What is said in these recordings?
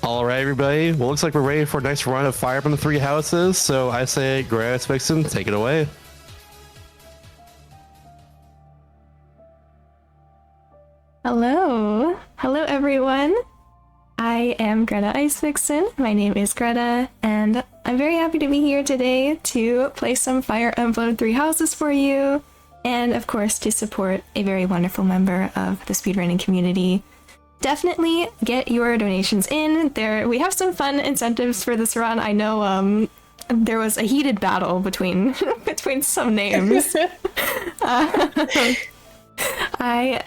All right, everybody. Well, looks like we're ready for a nice run of Fire from the Three Houses. So I say, GretaIceVixen, take it away. Hello. Hello, everyone. I am GretaIceVixen. My name is Greta, and I'm very happy to be here today to play some Fire Emblem Three Houses for you, and of course to support a very wonderful member of the speedrunning community. Definitely get your donations in. We have some fun incentives for this run. I know there was a heated battle between between some names. I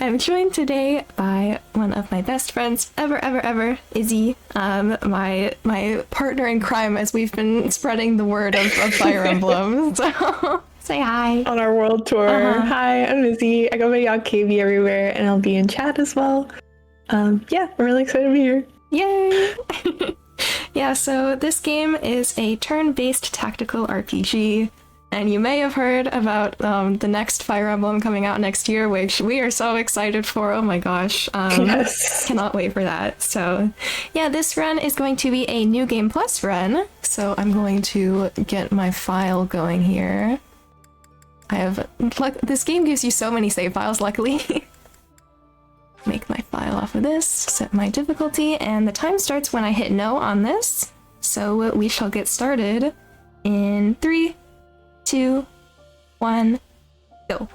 am joined today by one of my best friends ever, Izzy, my partner in crime as we've been spreading the word of Fire Emblem. So say hi. On our world tour. Hi, I'm Izzy. I got my Yacht KB everywhere, and I'll be in chat as well. Yeah, I'm really excited to be here. Yay! Yeah, so this game is a turn-based tactical RPG. And you may have heard about the next Fire Emblem coming out next year, which we are so excited for. Oh my gosh. Yes. Cannot wait for that. So yeah, this run is going to be a New Game Plus run. So I'm going to get my file going here. This game gives you so many save files, luckily. Make my file off of this, set my difficulty, and the time starts when I hit no on this. So we shall get started in 3, 2, 1, go.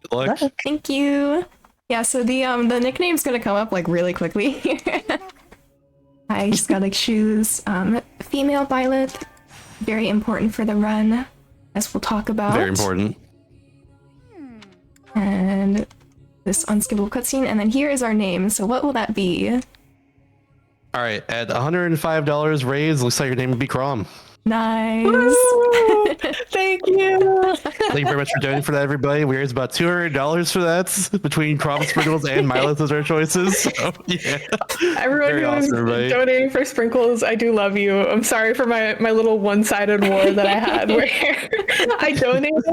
Good luck. Thank you. Yeah, so the nickname's gonna come up like really quickly. I just gotta choose female Violet. Very important for the run, as we'll talk about. Very important. And this unskippable cutscene, and then here is our name. So what will that be? All right, at $105 raised, looks like your name would be Crom. Nice. Woo! Thank you. Thank you very much for donating for that, everybody. We raised about $200 for that between Crom Sprinkles and Milos as our choices. So, yeah. Everyone Very who awesome, is everybody. donating for Sprinkles, I do love you. I'm sorry for my little one-sided war that I had where I donated,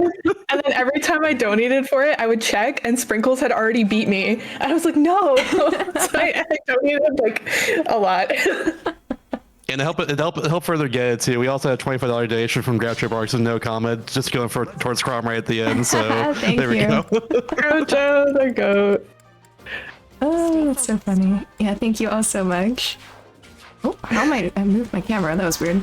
and then every time I donated for it, I would check, and Sprinkles had already beat me. I was like, no. So I donated like a lot. And to help further get it too, we also had a $25 donation from Groucho Marx and no comment, just going towards Crom right at the end. So Thank there we you. go. Groucho, the goat. Oh, that's so funny. Yeah, thank you all so much. Oh, how might I moved my camera? That was weird.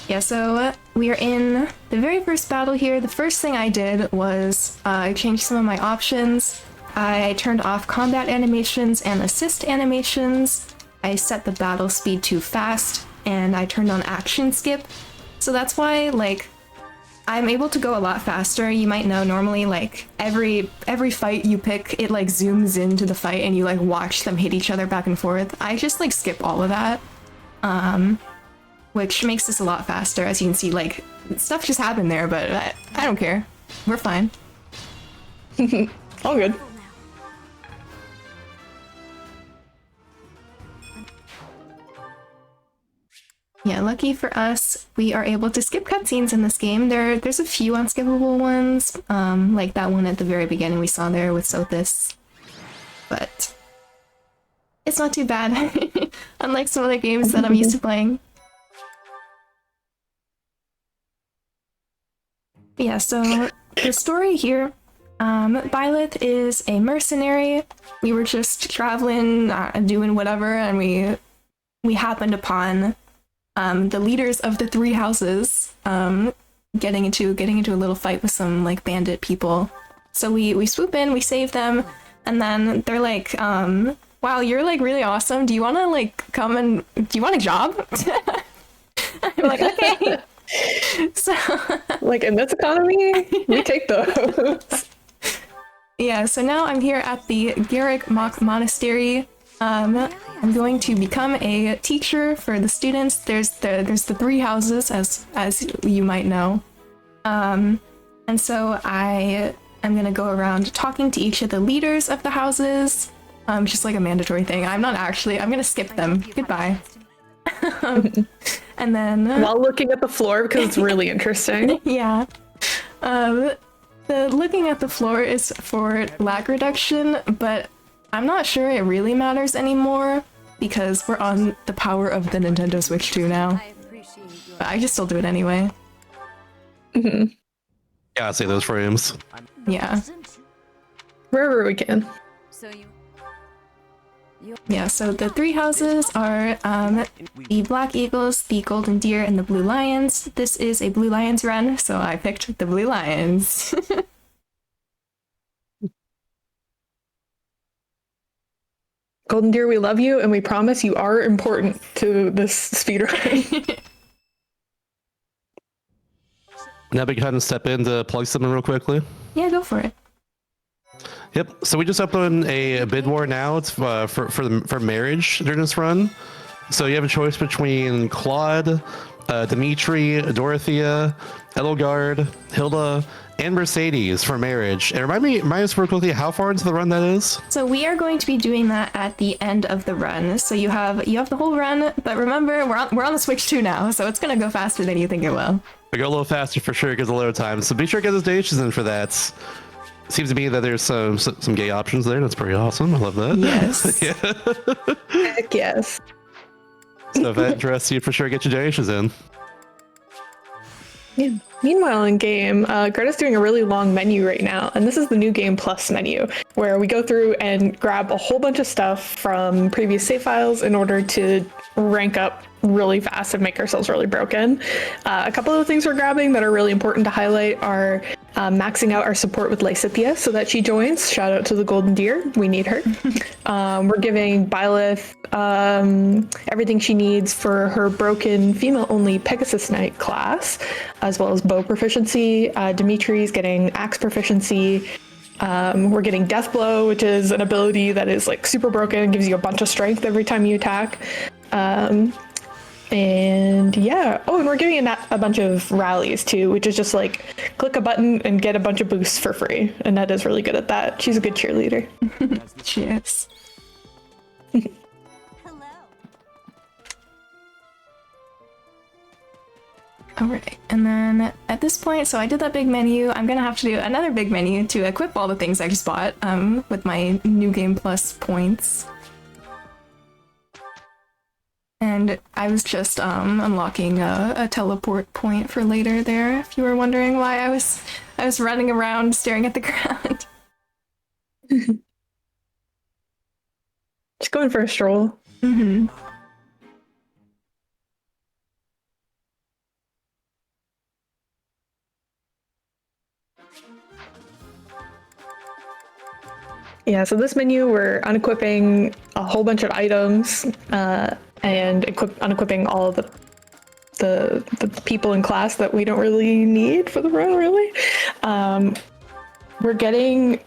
Yeah, so we are in the very first battle here. The first thing I did was I changed some of my options. I turned off combat animations and assist animations. I set the battle speed to fast, and I turned on action skip. So that's why, like, I'm able to go a lot faster. You might know normally, like, every fight you pick, it like zooms into the fight and you like watch them hit each other back and forth. I just like skip all of that, which makes this a lot faster. As you can see, like, stuff just happened there, but I don't care. We're fine. All good. Yeah, lucky for us, we are able to skip cutscenes in this game. There's a few unskippable ones, like that one at the very beginning we saw there with Sothis. But it's not too bad, unlike some other games that I'm used to playing. Yeah, so the story here, Violet is a mercenary. We were just traveling, doing whatever, and we happened upon the leaders of the three houses getting into a little fight with some like bandit people. So we swoop in, we save them, and then they're like, wow, you're like really awesome. Do you want to like come and do you want a job? I'm like, okay. So Like, in this economy, we take those. yeah, so now I'm here at the Garrick Monastery. I'm going to become a teacher for the students. There's the three houses, as you might know, and so I'm gonna go around talking to each of the leaders of the houses, just like a mandatory thing. I'm gonna skip them. Goodbye. And then While looking at the floor, because it's really interesting. yeah, the looking at the floor is for lag reduction, but I'm not sure it really matters anymore. because we're on the power of the Nintendo Switch 2 now. But I just still do it anyway. Mm-hmm. Yeah, I see those frames. Yeah. Wherever we can. Yeah, so the three houses are the Black Eagles, the Golden Deer, and the Blue Lions. This is a Blue Lions run, so I picked the Blue Lions. Golden Deer, we love you, and we promise you are important to this speedrun. Now we can kind of step in to plug something real quickly. Yeah, go for it. Yep. So we just uploaded a bid war now. It's for marriage during this run. So you have a choice between Claude, Dimitri, Dorothea, Edelgard, Hilda, and Mercedes for marriage. And remind us real quickly how far into the run that is. So we are going to be doing that at the end of the run. So you have the whole run, but remember we're on the Switch 2 now, so it's gonna go faster than you think it will. We go a little faster for sure because of load time. So be sure to get those donations in for that. Seems to me that there's some gay options there. That's pretty awesome. I love that. Yes. Yeah. Heck yes. So if that interests you, for sure get your donations in. Yeah. Meanwhile, in game, Greta's doing a really long menu right now, and this is the new game plus menu, where we go through and grab a whole bunch of stuff from previous save files in order to rank up really fast and make ourselves really broken. A couple of the things we're grabbing that are really important to highlight are maxing out our support with Lysithia so that she joins. Shout out to the Golden Deer. We need her. We're giving Byleth everything she needs for her broken female-only Pegasus Knight class, as well as bow proficiency. Dimitri's getting axe proficiency. We're getting Death Blow, which is an ability that is like super broken and gives you a bunch of strength every time you attack. And yeah, and we're giving a bunch of rallies too, which is just like click a button and get a bunch of boosts for free. And Ned really good at that. She's a good cheerleader. She is. Alright, and then at this point, so I did that big menu. I'm gonna have to do another big menu to equip all the things I just bought with my New Game Plus points. And I was just unlocking a teleport point for later there, if you were wondering why I was running around staring at the ground. Just going for a stroll. Mm-hmm. Yeah, so this menu, we're unequipping a whole bunch of items and unequipping all of the people in class that we don't really need for the run, really. We're getting...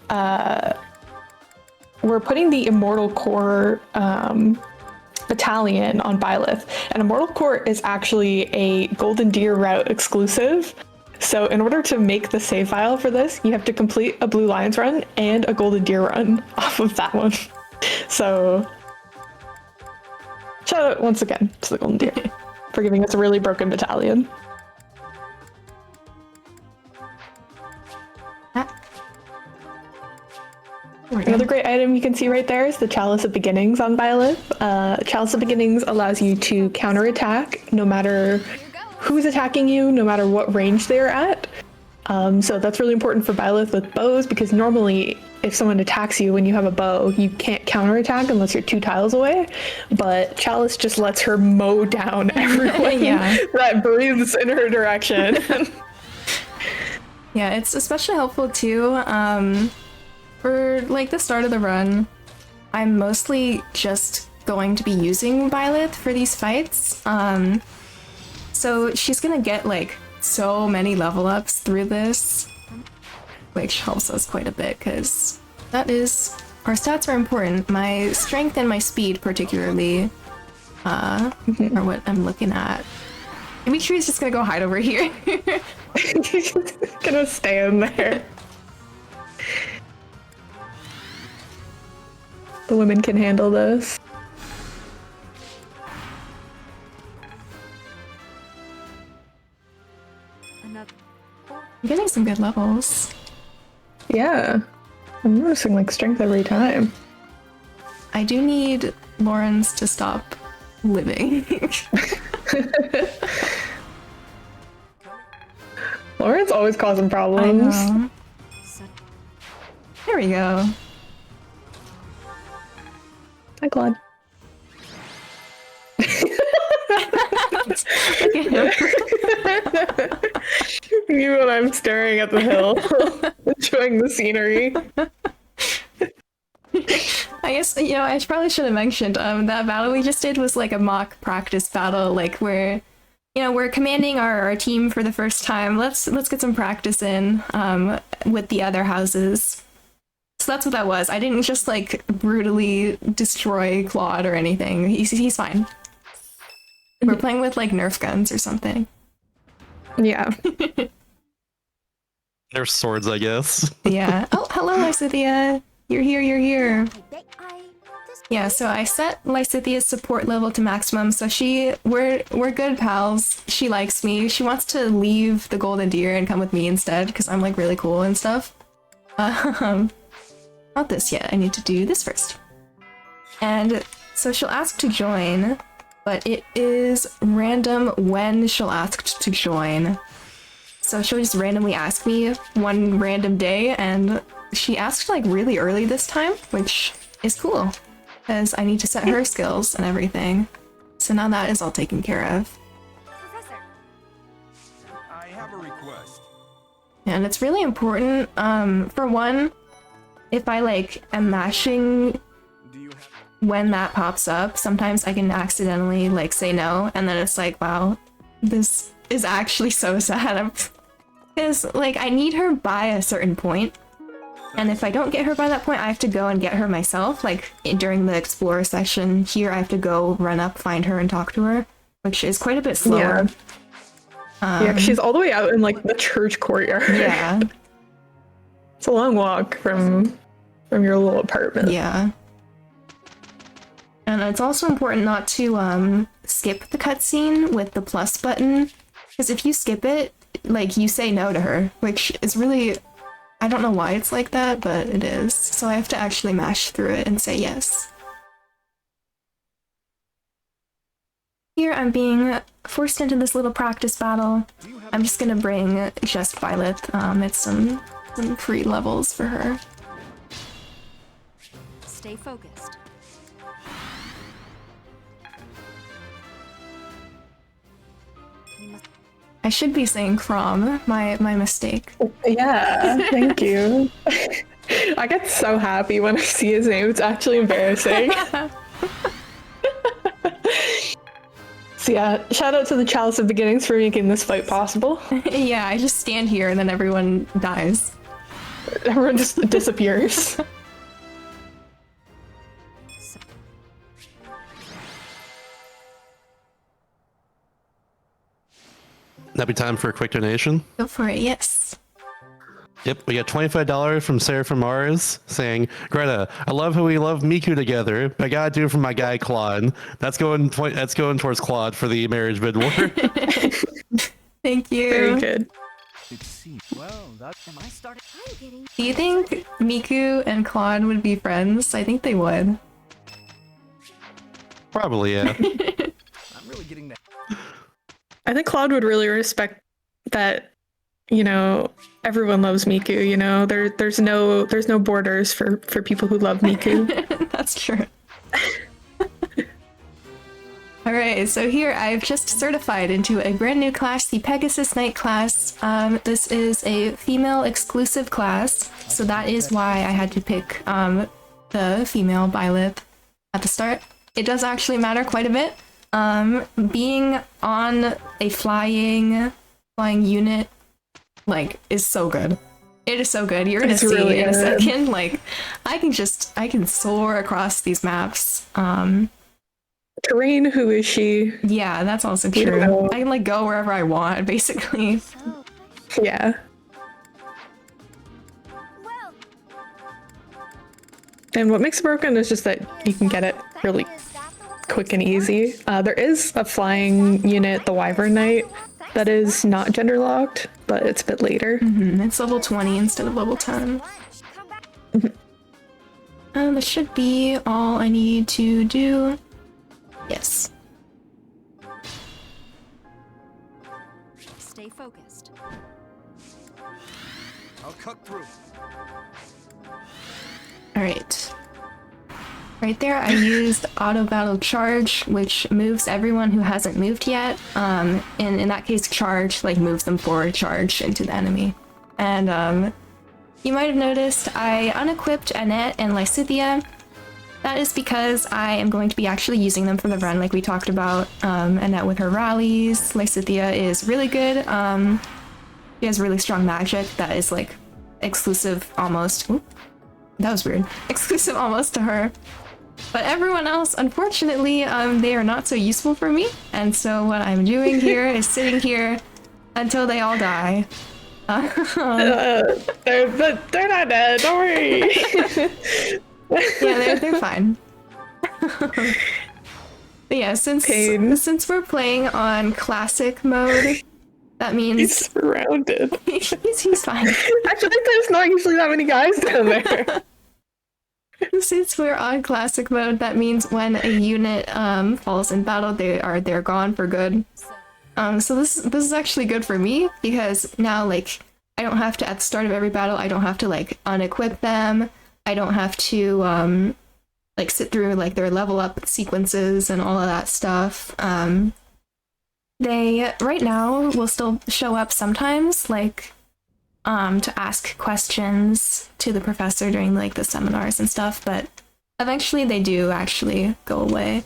we're putting the Immortal Core battalion on Byleth, and Immortal Core is actually a Golden Deer route exclusive. So in order to make the save file for this, you have to complete a Blue Lions run and a Golden Deer run off of that one. So shout out once again to the Golden Deer for giving us a really broken battalion. Another great item you can see right there is the Chalice of Beginnings on Byleth. Chalice of Beginnings allows you to counterattack no matter who's attacking you, no matter what range they're at. So that's really important for Byleth with bows, because normally if someone attacks you when you have a bow, you can't counterattack unless you're 2 tiles away. But Chalice just lets her mow down everyone that breathes in her direction. Yeah, it's especially helpful too. For like the start of the run, I'm mostly just going to be using Byleth for these fights. So she's gonna get like so many level ups through this, which helps us quite a bit because our stats are important. My strength and my speed particularly are what I'm looking at. Dimitri's just gonna go hide over here. He's gonna stand there. The women can handle this. I'm getting some good levels. Yeah. I'm noticing like strength every time. I do need Lawrence to stop living. Lauren's always causing I problems. know. There we go. Hi, Claude. Look at him. You and I'm staring at the hill, enjoying the scenery. I guess, I probably should have mentioned, that battle we just did was like a mock practice battle, like where, we're commanding our team for the first time. Let's get some practice in, with the other houses. So that's what that was. I didn't just like brutally destroy Claude or anything. He's fine. We're playing with like Nerf guns or something. Yeah. They're swords, I guess. Yeah. Oh, hello, Lysithia. You're here. Yeah, so I set Lysithia's support level to maximum, so we're good pals. She likes me. She wants to leave the Golden Deer and come with me instead, because I'm like really cool and stuff. Not this yet. I need to do this first. And so she'll ask to join, but it is random when she'll ask to join. So she'll just randomly ask me one random day, and she asked like really early this time, which is cool, because I need to set her skills and everything. So now that is all taken care of. Professor, I have a request. And it's really important, for one, if I like am mashing Do you have when that pops up, sometimes I can accidentally like say no, and then it's like, wow, this is actually so sad. Because like I need her by a certain point, and if I don't get her by that point, I have to go and get her myself. Like during the Explorer session here, I have to go run up, find her, and talk to her, which is quite a bit slower. Yeah, 'cause she's all the way out in like the church courtyard. Yeah. It's a long walk from your little apartment. Yeah. And it's also important not to skip the cutscene with the plus button, because if you skip it, like you say no to her, which is really, I don't know why it's like that, but it is. So I have to actually mash through it and say yes. Here I'm being forced into this little practice battle. I'm just gonna bring just Violet. It's some free levels for her. Stay focused. We must I should be saying Crom, my mistake. Yeah, thank you. I get so happy when I see his name. It's actually embarrassing. So yeah, shout out to the Chalice of Beginnings for making this fight possible. Yeah, I just stand here and then everyone dies. Everyone just disappears. That'd be time for a quick donation. Go for it, yes. Yep, we got $25 from Sarah from Mars saying, Greta, I love how we love Miku together, but I gotta do it for my guy Claude. That's going towards Claude for the marriage bid war. Thank you. Very good. succeed? Well, that am I starting? I'm getting. Do you think Miku and Claude would be friends? I think they would. Probably, yeah. I'm really getting that. I think Claude would really respect that, you know, everyone loves Miku, you know, there's no borders for people who love Miku. That's true. Alright, so here I've just certified into a brand new class, the Pegasus Knight class. This is a female exclusive class, so that is why I had to pick the female Byleth at the start. It does actually matter quite a bit. Being on a flying unit, like, is so good. It is so good. You're gonna It's see really in a good. second, like, I can soar across these maps. Terrain, who is she? Yeah, that's also You true. know. I can like go wherever I want, basically. So, Yeah. well, And what makes it broken is just that you can get it really is that the one? quick and easy. There is a flying unit, the Wyvern Knight, that is not gender locked, but it's a bit later. It's level 20 instead of level 10. Lunch. Come back. That should be all I need to do. Yes. Stay focused. I'll cut through. Alright. Right there, I used Auto Battle Charge, which moves everyone who hasn't moved yet. And in that case, Charge, like, moves them forward, Charge into the enemy. And, you might have noticed I unequipped Annette and Lysithea. That is because I am going to be actually using them for the run, like we talked about. Annette with her rallies. Lysithea is really good. She has really strong magic that is, like, exclusive almost. Oop, that was weird. Exclusive almost to her. But everyone else, unfortunately, they are not so useful for me. And so what I'm doing here is sitting here until they all die. They're not dead. Don't worry. Yeah, they're fine. But yeah, since we're playing on classic mode, that means He's surrounded. he's fine. Actually, there's not usually that many guys down there. Since we're on classic mode, that means when a unit falls in battle, they're gone for good. So this is actually good for me because now, like, I don't have to, at the start of every battle, I don't have to, like, unequip them. I don't have to like sit through, like, their level up sequences and all of that stuff. They right now will still show up sometimes, like, to ask questions to the professor during, like, the seminars and stuff, but eventually they do actually go away.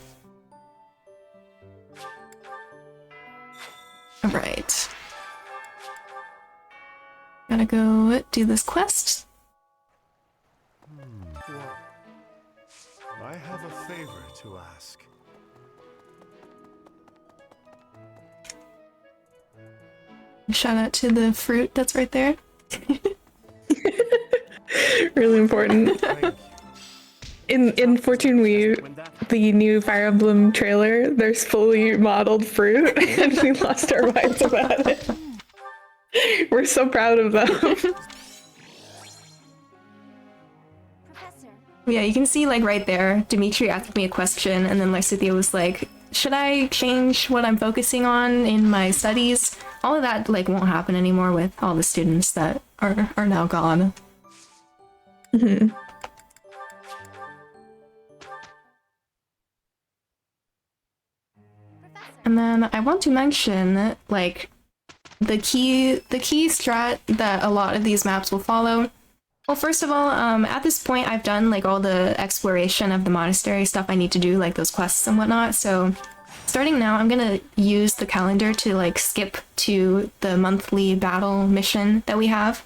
Alright. Gotta go do this quest. I have a favor to ask. Shout out to the fruit that's right there. Really important. Thank you. In Fortune Wii, the new Fire Emblem trailer, there's fully modeled fruit, and we lost our minds about it. We're so proud of them. Professor. Yeah, you can see, like, right there, Dimitri asked me a question, and then Lysithea was like, should I change what I'm focusing on in my studies? All of that, like, won't happen anymore with all the students that are now gone. Mhm. And then I want to mention, like, the key strat that a lot of these maps will follow. Well, first of all, at this point, I've done, like, all the exploration of the monastery stuff I need to do, like those quests and whatnot. So starting now, I'm gonna use the calendar to, like, skip to the monthly battle mission that we have.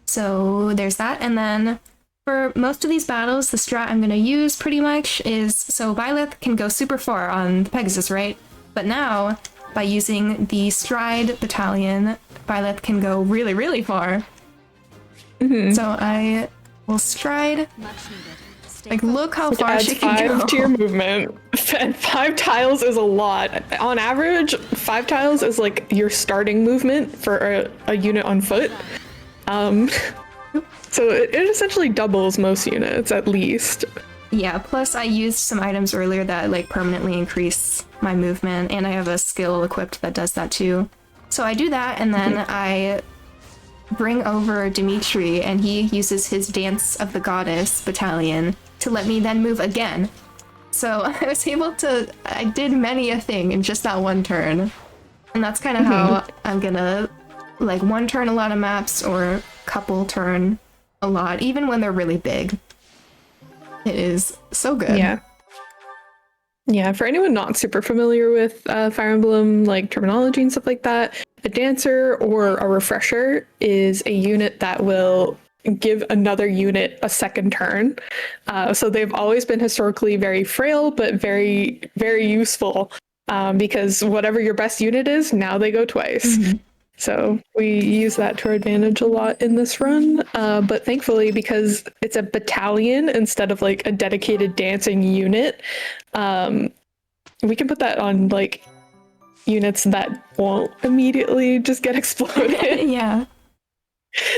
So there's that, and then for most of these battles, the strat I'm gonna use pretty much is, so Byleth can go super far on the Pegasus, right? But now, by using the Stride Battalion, Byleth can go really, really far. Mhm. So I will stride, Much needed. Stay like, look how far Adds she can 5 go. to your movement. And 5 tiles is a lot. On average, 5 tiles is, like, your starting movement for a unit on foot. So it essentially doubles most units, at least. Yeah, plus I used some items earlier that, like, permanently increase my movement, and I have a skill equipped that does that too. So I do that, and then I bring over Dimitri, and he uses his Dance of the Goddess battalion to let me then move again. So I was able to, I did many a thing in just that one turn. And that's kind of how I'm gonna, like, one turn a lot of maps, or couple turn a lot, even when they're really big. It is so good. Yeah. Yeah, for anyone not super familiar with Fire Emblem, like, terminology and stuff like that, a dancer or a refresher is a unit that will give another unit a second turn. So they've always been historically very frail, but very, very useful, because whatever your best unit is, now they go twice. So we use that to our advantage a lot in this run. But thankfully, because it's a battalion instead of, like, a dedicated dancing unit, we can put that on, like, units that won't immediately just get exploded. Yeah.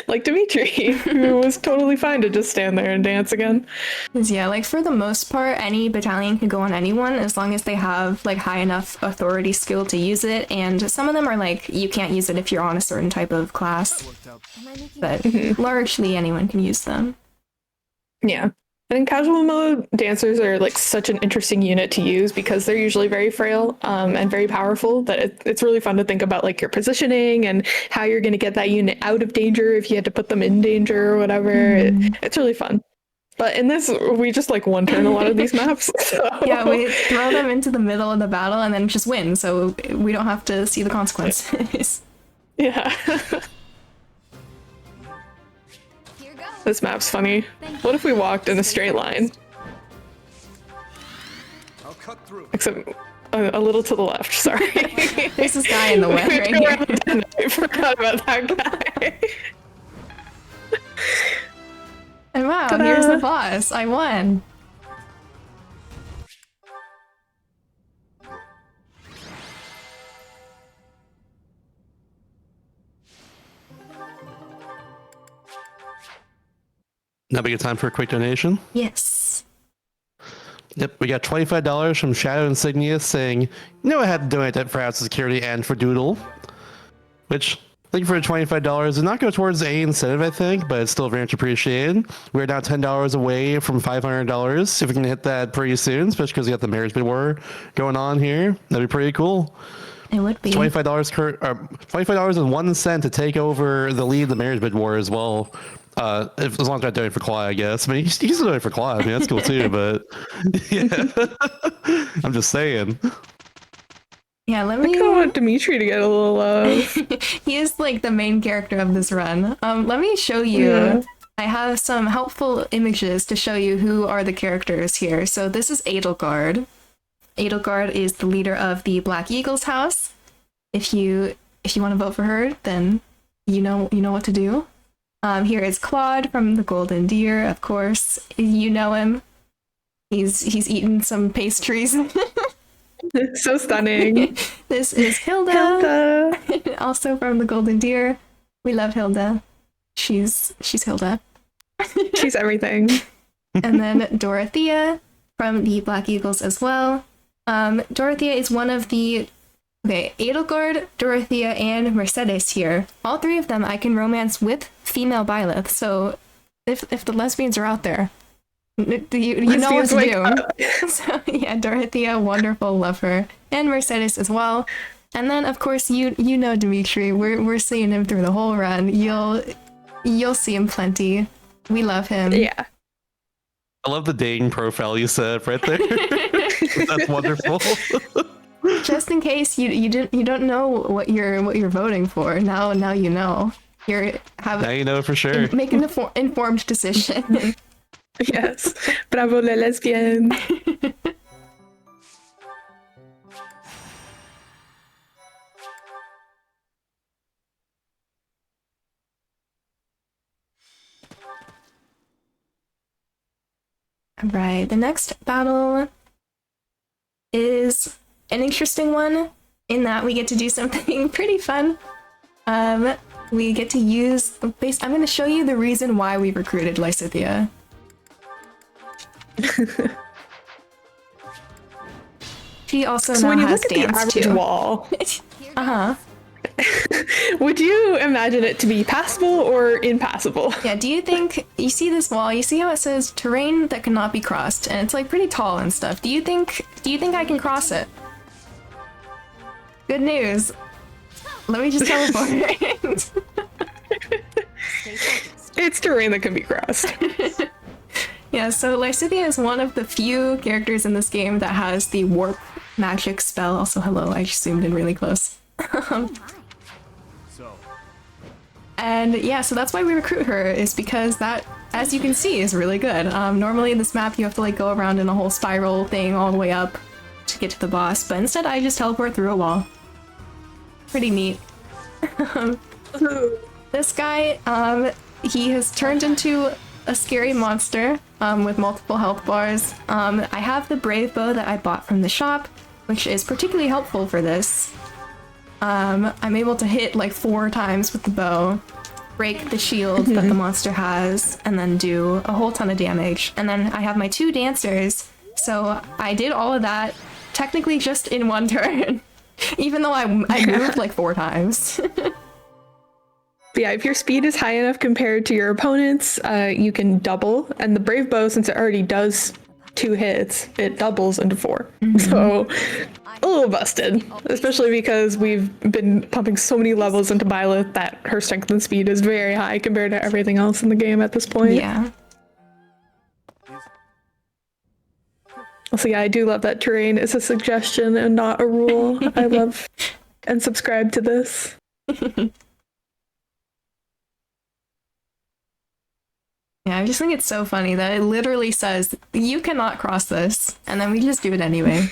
Like Dimitri, who was totally fine to just stand there and dance again. 'Cause, yeah, like for the most part, any battalion can go on anyone as long as they have like high enough authority skill to use it. And some of them are like you can't use it if you're on a certain type of class, Worked out. Am I making but largely anyone can use them. Yeah. And in casual mode, dancers are like such an interesting unit to use because they're usually very frail and very powerful. That it's really fun to think about like your positioning and how you're going to get that unit out of danger if you had to put them in danger or whatever. It's really fun. But in this, we just like one turn a lot of these maps. So. Yeah, we throw them into the middle of the battle and then just win, so we don't have to see the consequences. Yeah. Here goes. This map's funny. What if we walked in a straight line? I'll cut through. Except a little to the left, sorry. There's this guy in the way right here. I forgot about that guy. And wow, Ta-da! here's the boss. I won. Now be a good time for a quick donation. Yes. Yep, we got $25 from Shadow Insignia saying, you know, I had to donate that for house security and for Doodle. Which, thank you for the $25. Did not go towards a incentive, I think, but it's still very much appreciated. We're now $10 away from $500. If we can hit that pretty soon, especially because we got the marriage bid war going on here, that'd be pretty cool. It would be. $25.01 to take over the lead of the marriage bid war as well. As long as I donate for Claw, I guess. I mean, you can still donate for Claw. I mean, that's cool too. But yeah, I'm just saying. Yeah, let I me. kind of want Dimitri to get a little love. He is like the main character of this run. Let me show you. Yeah. I have some helpful images to show you who are the characters here. So this is Edelgard. Edelgard is the leader of the Black Eagles house. If you want to vote for her, then you know what to do. Here is Claude from the Golden Deer, of course. You know him. He's eaten some pastries. So stunning. This is Hilda, Hilda. also from the Golden Deer. We love Hilda. She's Hilda. She's everything. And then Dorothea from the Black Eagles as well. Dorothea is one of the... Okay, Edelgard, Dorothea, and Mercedes here. All three of them I can romance with female Byleth, so if the lesbians are out there, you know what to do. So yeah, Dorothea, wonderful, love her. And Mercedes as well. And then of course you know Dimitri. We're seeing him through the whole run. You'll see him plenty. We love him. Yeah. I love the dating profile you set right there. That's wonderful. Just in case you don't know what you're voting for, now you know. Now you know for sure. Make an informed decision. Yes. Bravo les lesbiennes. Right, the next battle is an interesting one in that we get to do something pretty fun. We get to use I'm going to show you the reason why we recruited Lysithea. She also So now when you has look at the dance average too. wall, Uh-huh. would you imagine it to be passable or impassable? Yeah, do you think you see this wall, you see how it says terrain that cannot be crossed, and it's like pretty tall and stuff. Do you think I can cross it? Good news. Let me just teleport. Stay focused. It's terrain that can be crossed. Yeah, so Lysithea is one of the few characters in this game that has the warp magic spell. Also, hello, I just zoomed in really close. So, And yeah, so that's why we recruit her, is because that, as you can see, is really good. Normally in this map you have to like go around in a whole spiral thing all the way up to get to the boss, but instead I just teleport through a wall. Pretty neat. This guy, he has turned into a scary monster with multiple health bars. I have the Brave Bow that I bought from the shop, which is particularly helpful for this. I'm able to hit like 4 times with the bow, break the shield that the monster has, and then do a whole ton of damage. And then I have my 2 dancers, so I did all of that technically just in 1 turn, even though I moved like 4 times. But yeah, if your speed is high enough compared to your opponents, you can double. And the Brave Bow, since it already does 2 hits, it doubles into 4. So a little busted, especially because we've been pumping so many levels into Byleth that her strength and speed is very high compared to everything else in the game at this point. Yeah. So yeah, I do love that terrain is a suggestion and not a rule. I love and subscribe to this. Yeah, I just think it's so funny that it literally says, you cannot cross this, and then we just do it anyway.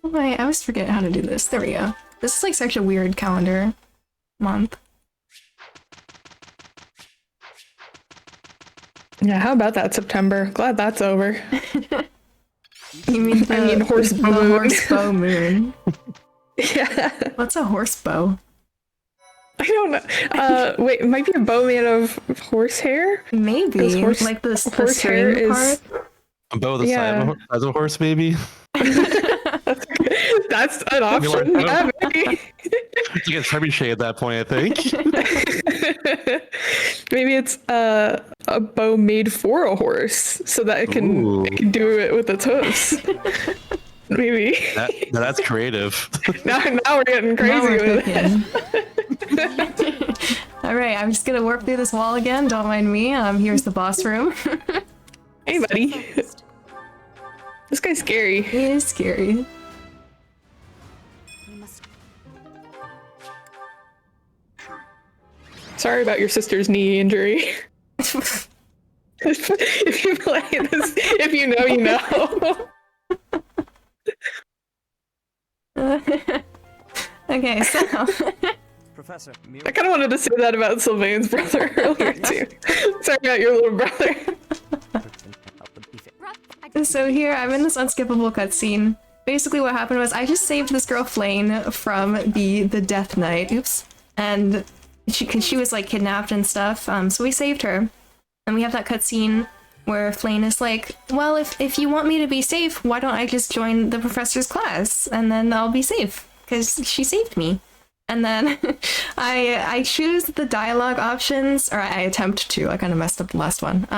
Oh, I always forget how to do this. There we go. This is like such a weird calendar month. Yeah, how about that September? Glad that's over. You mean the horsebow moon? Yeah. What's a horsebow? I don't know. Wait, it might be a bow made of horsehair? Maybe. Horse- Like the horsehair string is- part? A bow the Yeah. size of a horse, maybe. That's an option. like, Yeah, maybe. It's like a trebuchet at that point, I think. Maybe it's a bow made for a horse so that it Ooh. can do it with its hoofs. Maybe. Now that's creative. Now we're getting Now crazy we're with it. cooking. Alright, I'm just gonna warp through this wall again, don't mind me. Here's the boss room. Hey, buddy. This guy's scary. It is scary. We must. Sorry about your sister's knee injury. If you play this, if you know, you know. Okay, so Professor, I kind of wanted to say that about Sylvain's brother earlier too. Sorry about your little brother. So here, I'm in this unskippable cutscene. Basically what happened was I just saved this girl Flane from the Death Knight. Oops. And cause she was like kidnapped and stuff, so we saved her. And we have that cutscene where Flane is like, well, if you want me to be safe, why don't I just join the professor's class? And then I'll be safe, because she saved me. And then I choose the dialogue options, or I attempt to, I kind of messed up the last one,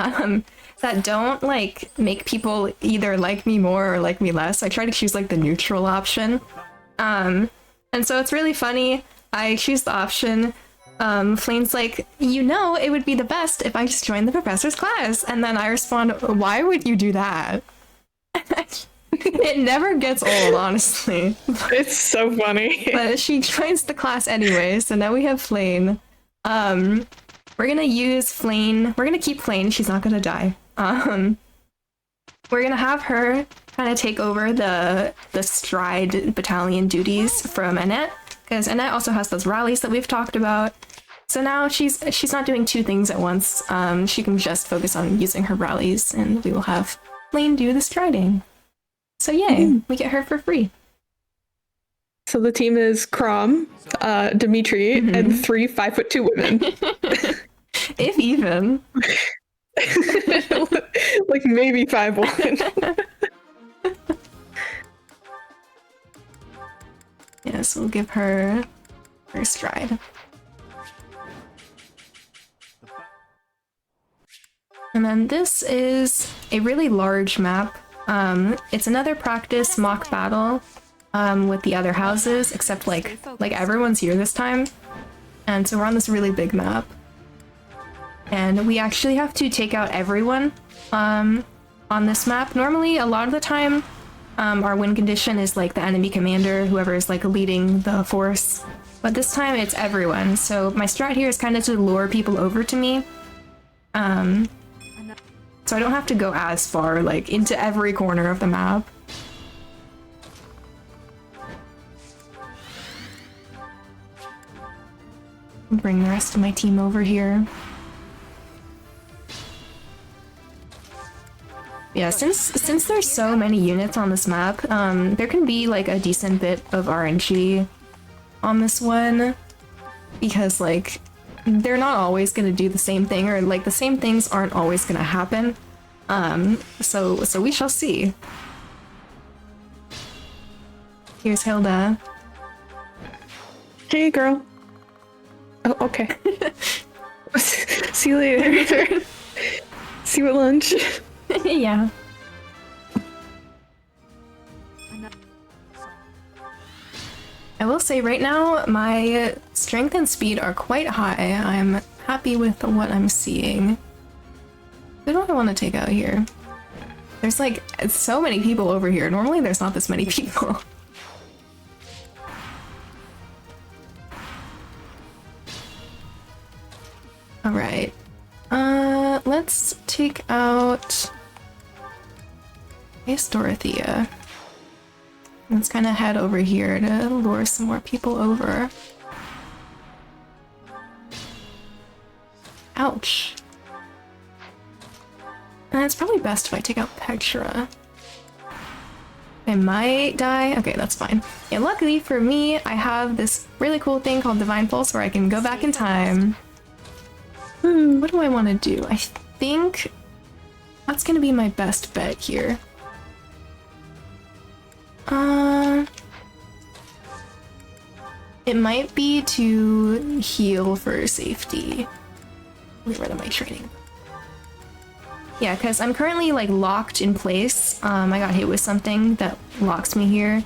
that don't like make people either like me more or like me less. I try to choose like the neutral option. And so it's really funny. I choose the option. Flame's like, you know, it would be the best if I just joined the professor's class. And then I respond, why would you do that? It never gets old, honestly. It's so funny. But she joins the class anyway, so now we have Flane. We're gonna use Flane. We're gonna keep Flane. She's not gonna die. We're gonna have her kind of take over the Stride battalion duties from Annette, because Annette also has those rallies that we've talked about. So now she's not doing 2 things at once. She can just focus on using her rallies, and we will have Flane do the striding. So yay, we get her for free. So the team is Crom, Dimitri, and 3 5'2" women. If even. Like maybe 5'1". Yes, we'll give her her stride. And then this is a really large map. It's another practice mock battle with the other houses, except like everyone's here this time. And so we're on this really big map. And we actually have to take out everyone on this map. Normally, a lot of the time, our win condition is like the enemy commander, whoever is like leading the force. But this time it's everyone. So my strat here is kind of to lure people over to me. So I don't have to go as far, like, into every corner of the map. Bring the rest of my team over here. Yeah, since there's so many units on this map, there can be like a decent bit of RNG on this one, because like they're not always gonna do the same thing, or like the same things aren't always gonna happen. So we shall see. Here's Hilda. Hey, girl. Oh, okay. See you later. See you at lunch. Yeah. I will say right now, my strength and speed are quite high. I'm happy with what I'm seeing. Who do I want to take out here? There's like so many people over here. Normally there's not this many people. Alright. Let's take out... Here's Dorothea. Let's kind of head over here to lure some more people over. Ouch. And it's probably best if I take out Petra. I might die. Okay, that's fine. Yeah, luckily for me, I have this really cool thing called Divine Pulse where I can go back in time. What do I want to do? I think that's gonna be my best bet here. It might be to heal for safety. Wait, what am I training? Yeah, because I'm currently like locked in place. I got hit with something that locks me here.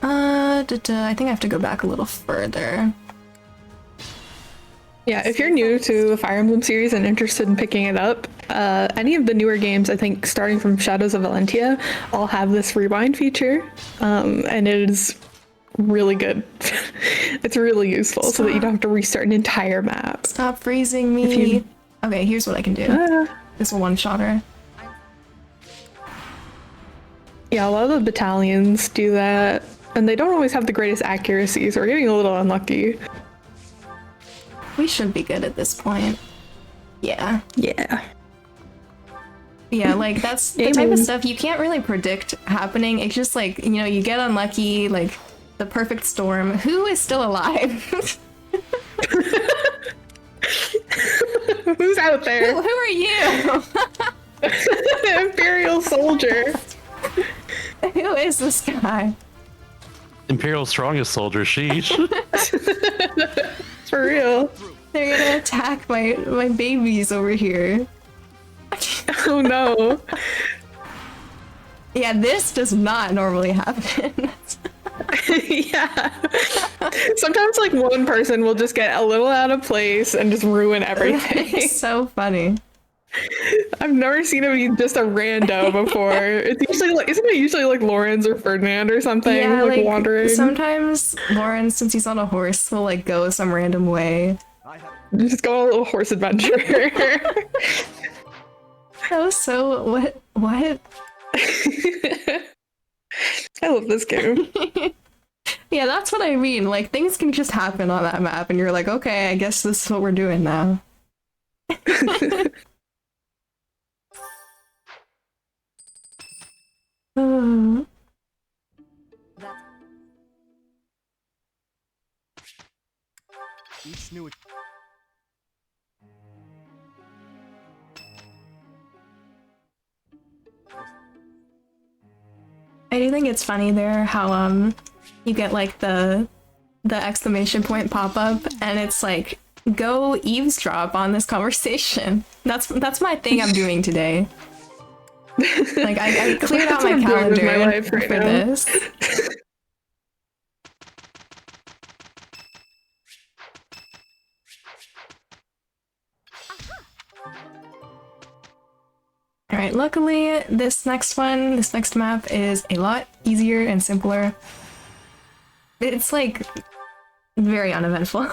I think I have to go back a little further. Yeah, if you're new to the Fire Emblem series and interested in picking it up, any of the newer games, I think starting from Shadows of Valentia, all have this rewind feature, and it is really good. It's really useful so that you don't have to restart an entire map. Stop freezing me. Okay, here's what I can do. This will one-shot her. Yeah, a lot of the battalions do that, and they don't always have the greatest accuracy, so we're getting a little unlucky. We should be good at this point. Yeah. Yeah. Yeah, like that's the type of stuff you can't really predict happening. It's just like, you know, you get unlucky, like the perfect storm. Who is still alive? Who's out there? Who are you? Imperial soldier. Who is this guy? Imperial's strongest soldier, sheesh. For real. They're gonna attack my babies over here. Oh no. Yeah, this does not normally happen. Yeah. Sometimes like one person will just get a little out of place and just ruin everything. It's so funny. I've never seen it be just a rando before. It's usually like, isn't it usually like Lawrence or Ferdinand or something? Yeah, like wandering. Sometimes Lauren, since he's on a horse, will like go some random way. Just go on a little horse adventure. That was so what? I love this game. Yeah, that's what I mean. Like things can just happen on that map, and you're like, okay, I guess this is what we're doing now. Each new I do think it's funny there how you get like the exclamation point pop up, and it's like, go eavesdrop on this conversation. That's my thing I'm doing today. Like I cleared out my calendar my life right for now. this. Alright, luckily this next map is a lot easier and simpler. It's like very uneventful.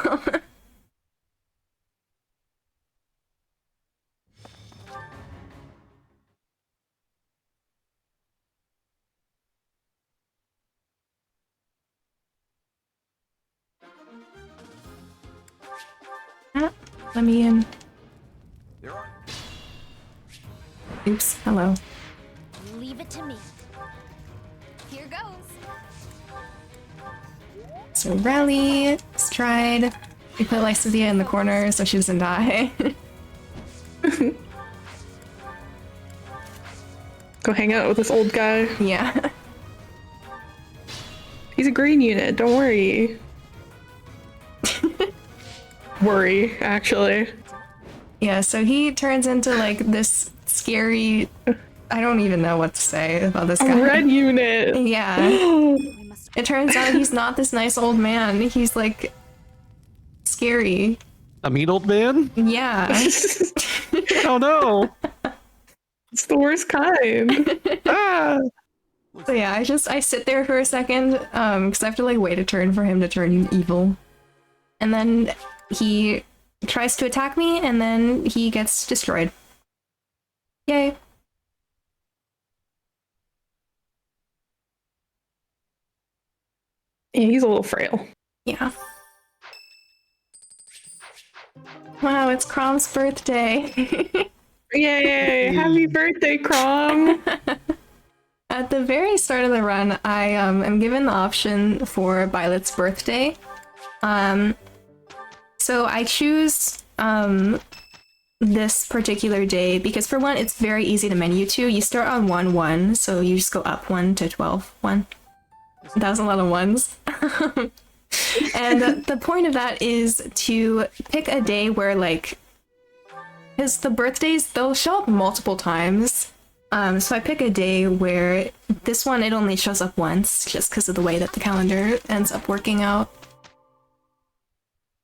Ah, let me in. There are Oops, hello. Leave it to me. Here goes. So rally, stride. We put Lysithea in the corner so she doesn't die. Go hang out with this old guy. Yeah. He's a green unit, don't worry. Worry, actually. Yeah, so he turns into like this scary. I don't even know what to say about this A guy. red unit! Yeah. We must It turns out he's not this nice old man. He's like scary. A mean old man? Yeah. It's Oh no! the worst kind. Ah! So yeah, I sit there for a second, because I have to like wait a turn for him to turn evil. And then he tries to attack me, and then he gets destroyed. Yay. Yeah, he's a little frail. Yeah. Wow, it's Crom's birthday. Yay! Happy birthday, Crom! At the very start of the run, I am given the option for Violet's birthday. So I choose this particular day because for one, it's very easy to menu to. You start on 1-1, so you just go up 1 to 12, 1. That was a lot of ones. And the point of that is to pick a day where like, because the birthdays, they'll show up multiple times. So I pick a day where this one, it only shows up once, just because of the way that the calendar ends up working out.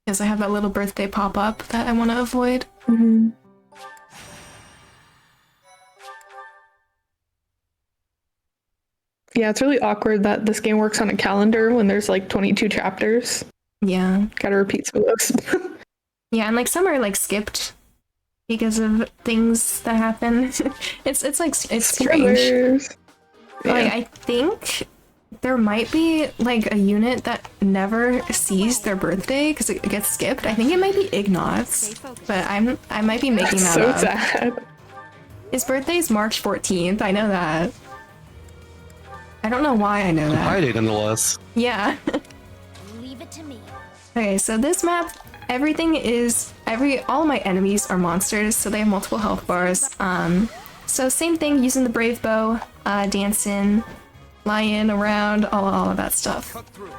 Because I have that little birthday pop-up that I want to avoid. Mm-hmm. Yeah, it's really awkward that this game works on a calendar when there's like 22 chapters. Yeah. Gotta repeat some of those. Yeah, and like some are like skipped because of things that happen. it's strange. Spoilers. Yeah. Like I think there might be like a unit that never sees their birthday because it gets skipped. I think it might be Ignatz, but I might be making That's that so up. sad. His birthday's March 14th. I know that. I don't know why I know that. Friday, nonetheless. Yeah. leave it to me. Okay, so this map, everything is all my enemies are monsters, so they have multiple health bars. So same thing, using the brave bow, dancing, flying around, all of that stuff. cut through.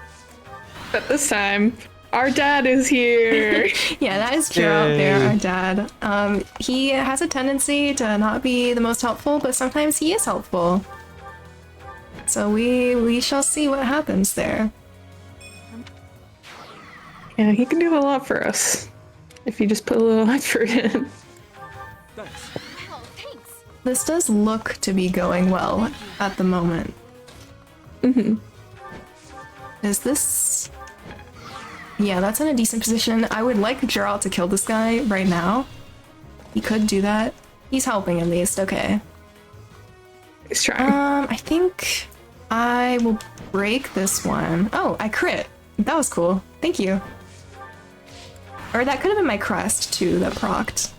But this time, our dad is here. Yeah, that is Geralt there, Yay. our dad. He has a tendency to not be the most helpful, but sometimes he is helpful. So we shall see what happens there. Yeah, he can do a lot for us if you just put a little effort in. Thanks. Oh, thanks. This does look to be going well at the moment. Mm-hmm. Is this... Yeah, that's in a decent position. I would like Geralt to kill this guy right now. He could do that. He's helping at least, okay. He's trying. I think I will break this one. Oh, I crit. That was cool. Thank you. Or that could have been my crest too that procced.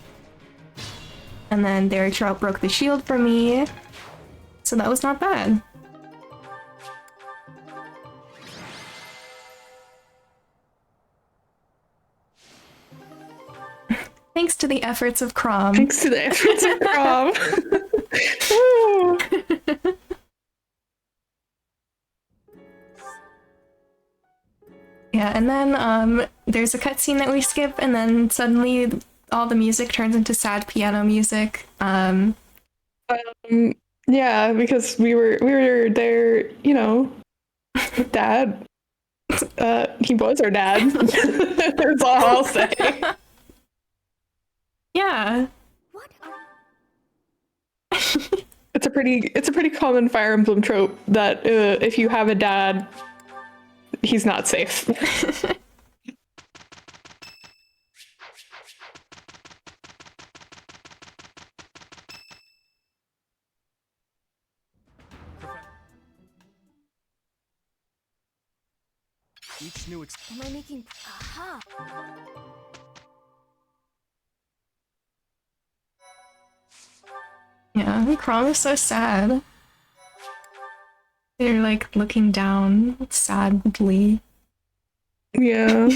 And then there, Geralt broke the shield for me. So that was not bad. Thanks to the efforts of Crom. Thanks to the efforts of Rob. Woo. Yeah, and then there's a cutscene that we skip, and then suddenly all the music turns into sad piano music. Yeah, because we were there, you know, with Dad. He was our dad. That's all I'll say. Yeah. What are It's a pretty common Fire Emblem trope that if you have a dad, he's not safe. Each new am I making? Aha! Yeah, Crom is so sad. They're like looking down sadly. Yeah.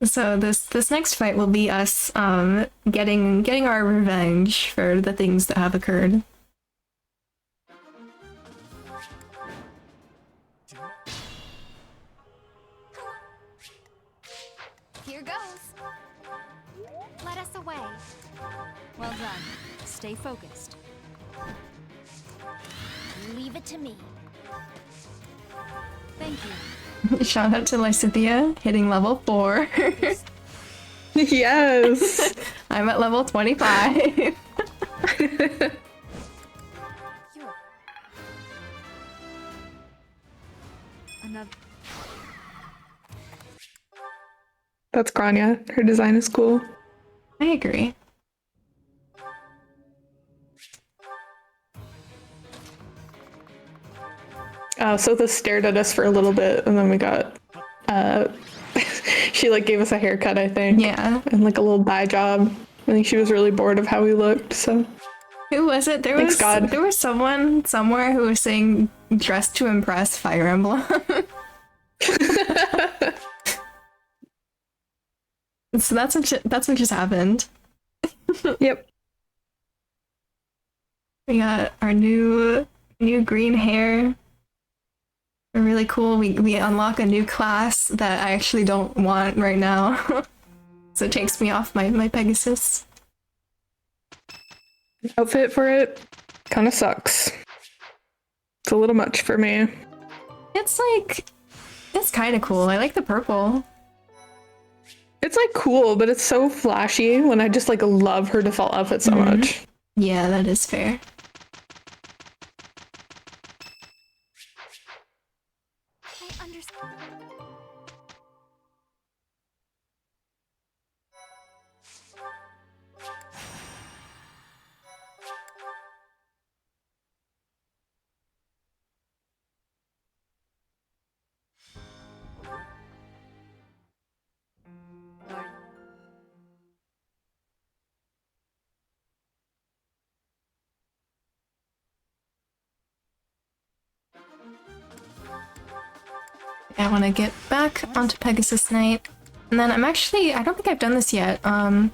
So this next fight will be us getting our revenge for the things that have occurred. Here goes. Let us away. Well done. Stay focused. Leave it to me. Thank you. Shout out to Lysithia hitting level 4. Yes. I'm at level 25. You're... Another... That's Grania. Her design is cool. I agree. So this stared at us for a little bit, and then we got, she like gave us a haircut, I think. Yeah. And like a little dye job. I think she was really bored of how we looked, so. Who was it? Thanks, God. There was someone somewhere who was saying dressed to impress Fire Emblem. So that's what just happened. Yep. We got our new green hair. We're really cool. We unlock a new class that I actually don't want right now. So it takes me off my Pegasus. Outfit for it kind of sucks. It's a little much for me. It's kind of cool. I like the purple. It's like cool, but it's so flashy when I just like love her default outfit so much. Yeah, that is fair. I understand. I want to get back onto Pegasus Knight. And then I don't think I've done this yet. I've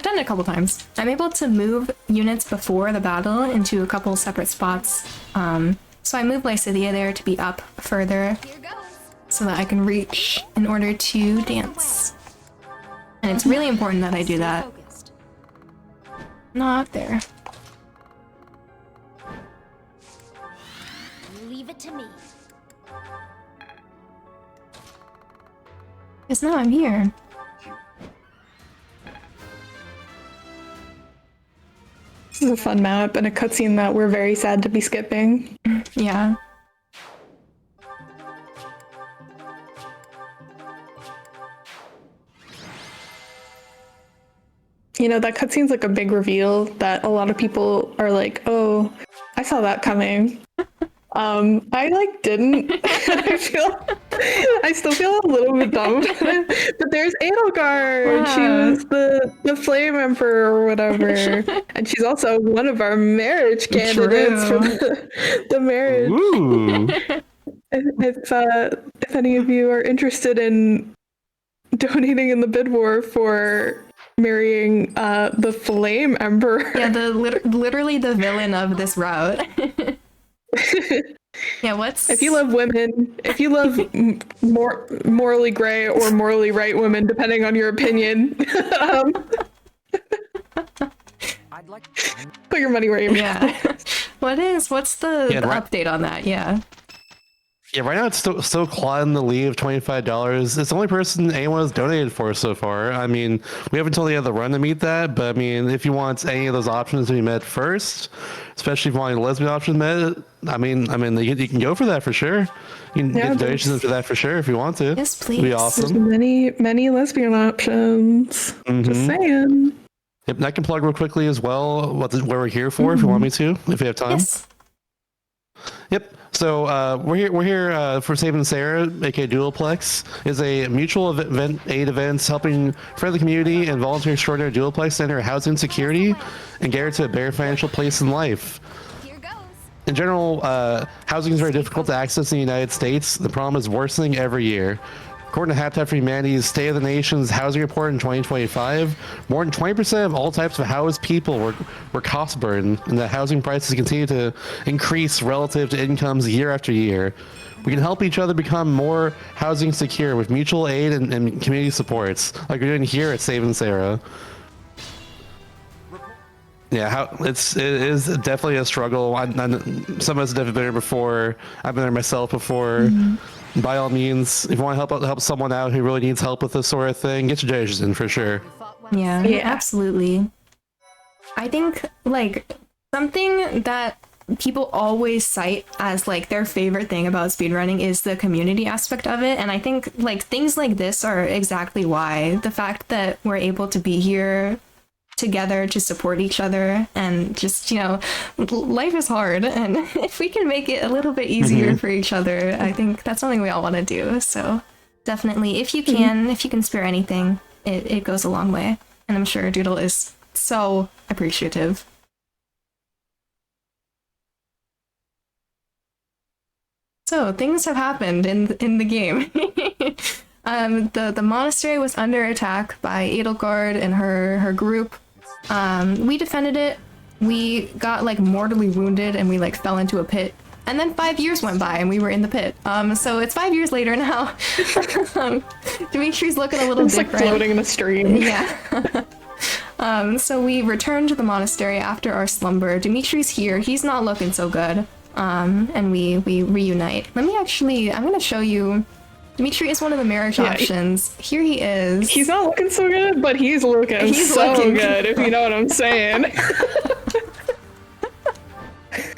done it a couple times. I'm able to move units before the battle into a couple separate spots. So I move Lysithia there to be up further Here goes. so that I can reach in order to dance. And it's really important that I do that. Focused. Not there. Leave it to me. Because now I'm here. This is a fun map and a cutscene that we're very sad to be skipping. Yeah. You know, that cutscene's like a big reveal that a lot of people are like, oh, I saw that coming. I like didn't. I still feel a little bit dumb. But there's Edelgard. Wow. She was the Flame Emperor or whatever. And she's also one of our marriage candidates for the marriage. Ooh. If any of you are interested in donating in the bid war for marrying the Flame Emperor. Yeah, literally the villain of this route. Yeah, if you love women, if you love more morally gray or morally right women, depending on your opinion, I'd like. put your money where your mouth Yeah. What's the update on that? Yeah. Yeah, right now it's still Claude in the lead of $25. It's the only person anyone has donated for so far. I mean, we haven't until the end of the run to meet that, but I mean, if you want any of those options to be met first, especially if you want a lesbian option met, I mean, you can go for that for sure. You can get donations for that for sure if you want to. Yes, please. It'd be There's awesome. many lesbian options. Just saying. Yep, and I can plug real quickly as well what we're here for if you want me to, if you have time. Yes. Yep. So we're here for Saving Sarah, aka Dualplex, is a mutual aid events helping friendly community and volunteer extraordinary Dualplex center housing security and get her to a better financial place in life. Here goes. In general, housing is very difficult to access in the United States. The problem is worsening every year. According to Habitat for Humanity's State of the Nation's Housing Report in 2025, more than 20% of all types of housed people were cost burdened, and that housing prices continue to increase relative to incomes year after year. We can help each other become more housing secure with mutual aid and community supports, like we're doing here at Saving Sarah. Yeah, it is definitely a struggle. Some of us have definitely been there before. I've been there myself before. By all means, if you want to help someone out who really needs help with this sort of thing, get your donations in for sure. Yeah, Yeah. absolutely. I think like something that people always cite as like their favorite thing about speedrunning is the community aspect of it, and I think like things like this are exactly why. The fact that we're able to be here together to support each other, and just, you know, life is hard, and if we can make it a little bit easier for each other, I think that's something we all want to do. So definitely, if you can spare anything, it goes a long way, and I'm sure Doodle is so appreciative. So things have happened in the game. The monastery was under attack by Edelgard and her group. We defended it. We got like mortally wounded, and we like fell into a pit. And then 5 years went by, and we were in the pit. So it's 5 years later now. Dimitri's looking a little It's like different. floating in the stream. Yeah. So we returned to the monastery after our slumber. Dimitri's here. He's not looking so good. And we reunite. I'm gonna show you. Dimitri is one of the marriage options. Here he is. He's not looking so good, but he's looking good, if you know what I'm saying.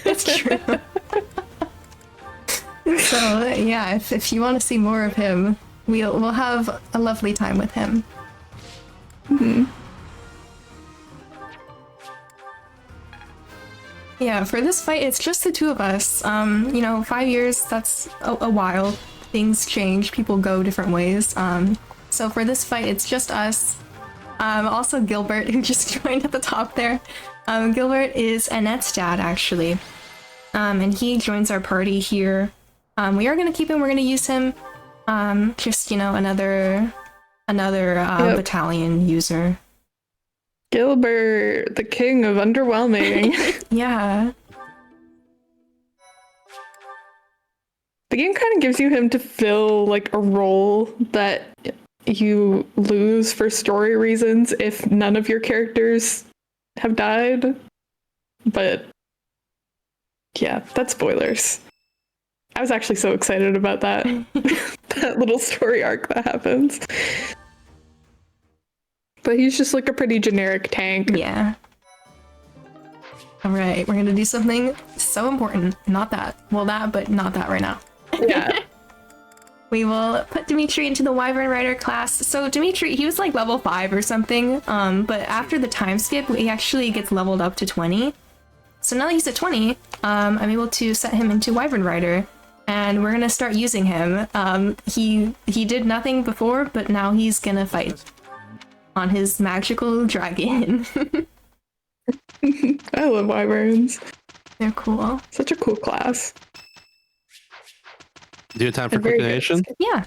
That's true. So yeah, if you want to see more of him, we'll have a lovely time with him. Yeah, for this fight, it's just the two of us. You know, 5 years, that's a while. Things change, people go different ways. So for this fight, it's just us. Also Gilbert, who just joined at the top there. Gilbert is Annette's dad, actually. And he joins our party here. We are going to keep him, we're going to use him. Just, you know, another battalion user. Gilbert, the king of underwhelming. Yeah. The game kind of gives you him to fill like a role that you lose for story reasons if none of your characters have died. But yeah, that's spoilers. I was actually so excited about that. That little story arc that happens. But he's just like a pretty generic tank. Yeah. Alright, we're gonna do something so important. Not that. Well, that, but not that right now. Yeah. We will put Dimitri into the Wyvern Rider class. So Dimitri, he was like level 5 or something, but after the time skip, he actually gets leveled up to 20. So now that he's at 20, I'm able to set him into Wyvern Rider, and we're gonna start using him. He did nothing before, but now he's gonna fight on his magical dragon. I love wyverns. They're cool. Such a cool class. Do you have time for They're very quick good. donation? Yeah.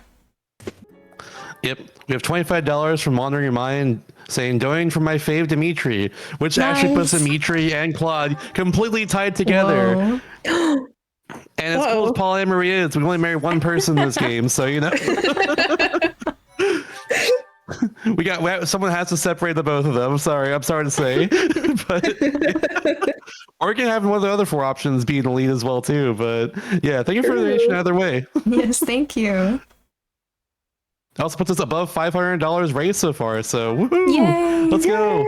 Yep. We have $25 from Wandering Your Mind saying donating for my fave Dimitri, which actually puts Nice. Dimitri and Claude completely tied together. Whoa. And as cool as polyamory is, we only marry one person in this game, so you know. Someone has to separate the both of them. I'm sorry to say, but or we can have one of the other 4 options be in the lead as well too. But yeah, thank you for the donation either way. Yes, thank you. Also puts us above $500 raised so far. So woohoo! Yay! Let's go.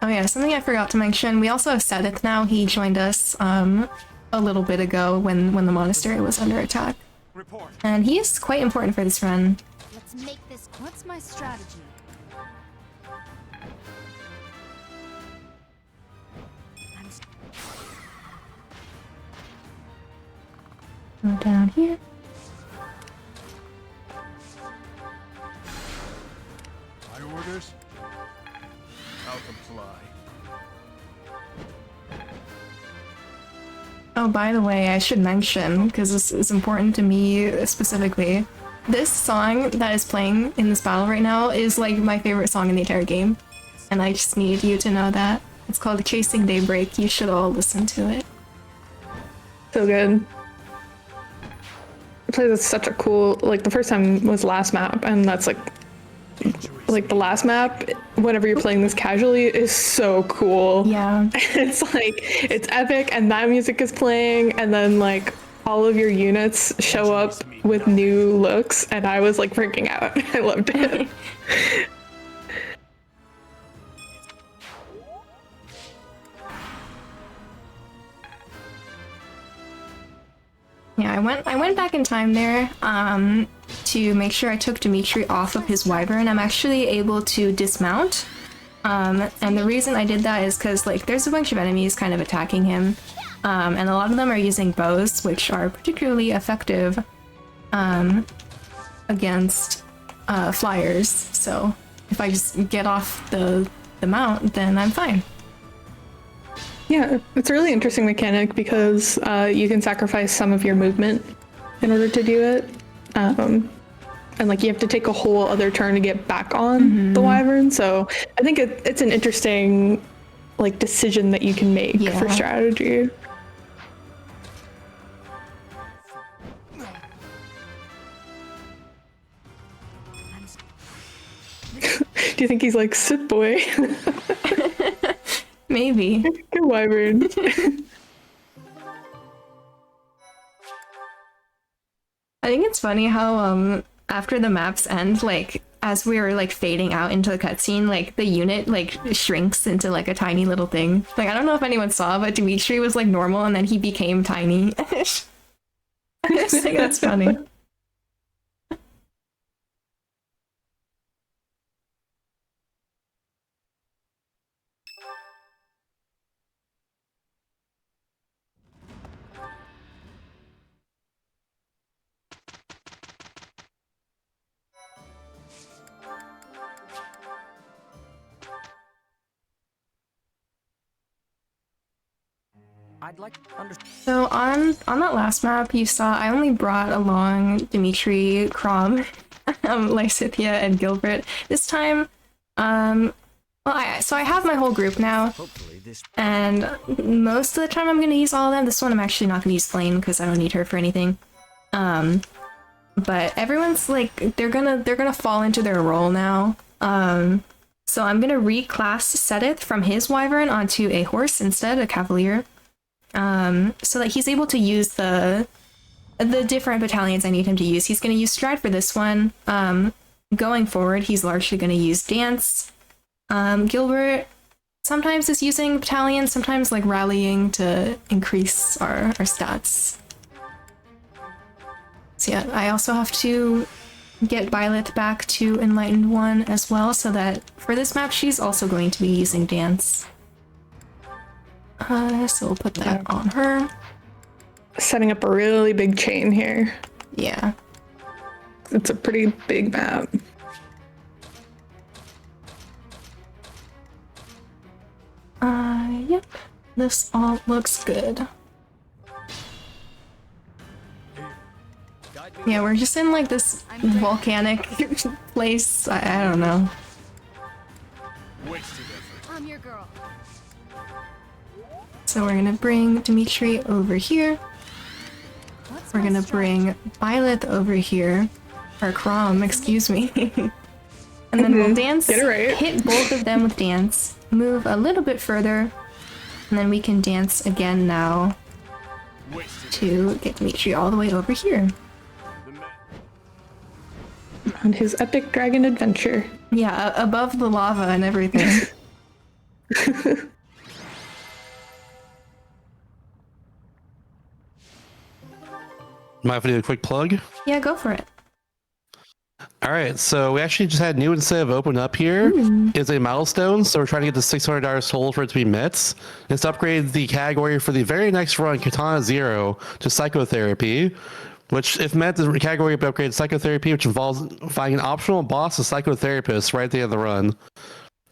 Oh yeah, something I forgot to mention. We also have Sedith now. He joined us a little bit ago when the monastery was under attack. Report. And he is quite important for this run. Let's make this. What's my strategy? Go down here. My orders? I'll comply. Oh, by the way, I should mention, because this is important to me specifically, this song that is playing in this battle right now is like my favorite song in the entire game. And I just need you to know that. It's called Chasing Daybreak. You should all listen to it. So good. It plays with such a cool, like the first time was last map, and that's like the last map, whenever you're playing this casually, is so cool. Yeah. It's like, it's epic, and that music is playing, and then like all of your units show up with new looks, and I was like freaking out. I loved it. Yeah, I went back in time there to make sure I took Dimitri off of his wyvern. I'm actually able to dismount. And the reason I did that is because like there's a bunch of enemies kind of attacking him. And a lot of them are using bows, which are particularly effective against flyers. So if I just get off the mount, then I'm fine. Yeah, it's a really interesting mechanic because you can sacrifice some of your movement in order to do it. And like you have to take a whole other turn to get back on the wyvern. So I think it's an interesting like decision that you can make for strategy. Do you think he's like, sit boy? Maybe. Good wyvern. I think it's funny how after the maps end, like as we were like fading out into the cutscene, like the unit like shrinks into like a tiny little thing. Like I don't know if anyone saw, but Dimitri was like normal and then he became tiny. I just think that's funny. I'd like to understand. So on that last map, you saw I only brought along Dimitri, Crom, Lysithia, and Gilbert. This time, well, I have my whole group now, Hopefully this and most of the time I'm going to use all of them. This one I'm actually not going to use Flame because I don't need her for anything. But everyone's like they're gonna fall into their role now. So I'm gonna reclass Sedith from his wyvern onto a horse instead, a cavalier. So that he's able to use the different battalions I need him to use. He's going to use Stride for this one. Going forward, he's largely going to use Dance. Gilbert sometimes is using battalions, sometimes like rallying to increase our stats. So yeah, I also have to get Violet back to Enlightened 1 as well, so that for this map she's also going to be using Dance. So we'll put that on her. Setting up a really big chain here. Yeah. It's a pretty big map. Yep. This all looks good. Yeah, we're just in like this volcanic place. I don't know. Wasted effort. I'm your girl. So we're gonna bring Dimitri over here. What's We're my gonna strength? bring Violet over here. Or Crom, excuse me. And then we'll dance, Get it right. hit both of them with Dance, move a little bit further, and then we can dance again now Wasted. to get Dimitri all the way over here. The man. On his epic dragon adventure. Yeah, above the lava and everything. Might have to do a quick plug. Yeah, go for it. All right, so we actually just had new incentive open up here. Is a milestone, so we're trying to get the $600 sold for it to be met. It's upgraded the category for the very next run, Katana Zero, to Psychotherapy, which, if met, the category will be upgraded to Psychotherapy, which involves finding an optional boss, a psychotherapist, right at the end of the run.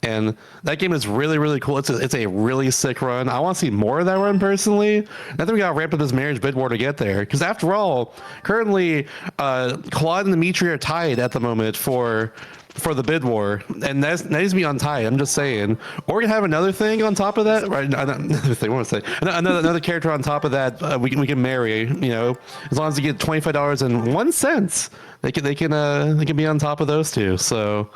And that game is really, really cool. It's a really sick run. I want to see more of that run personally. I think we got to ramp up this marriage bid war to get there. Because after all, currently, Claude and Dimitri are tied at the moment for the bid war, and that needs to be untied. I'm just saying. Or we can have another thing on top of that, right? Another thing. What want to say? Another character on top of that. We can marry. You know, as long as you get $25.01, they can be on top of those two. So.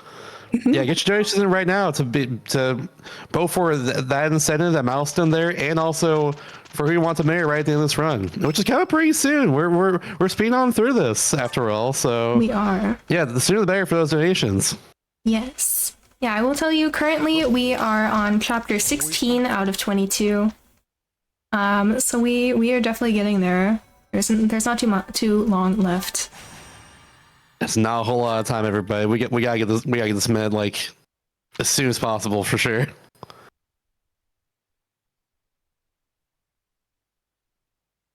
Yeah, get your donations in right now to both for that incentive, that milestone there, and also for who you want to marry right at the end of this run, which is coming pretty soon. We're speeding on through this after all, so We are. yeah, the sooner the better for those donations. Yes. Yeah, I will tell you, currently we are on chapter 16 out of 22. So we are definitely getting there. There's not too long left. It's not a whole lot of time, everybody. We gotta get this med like as soon as possible for sure.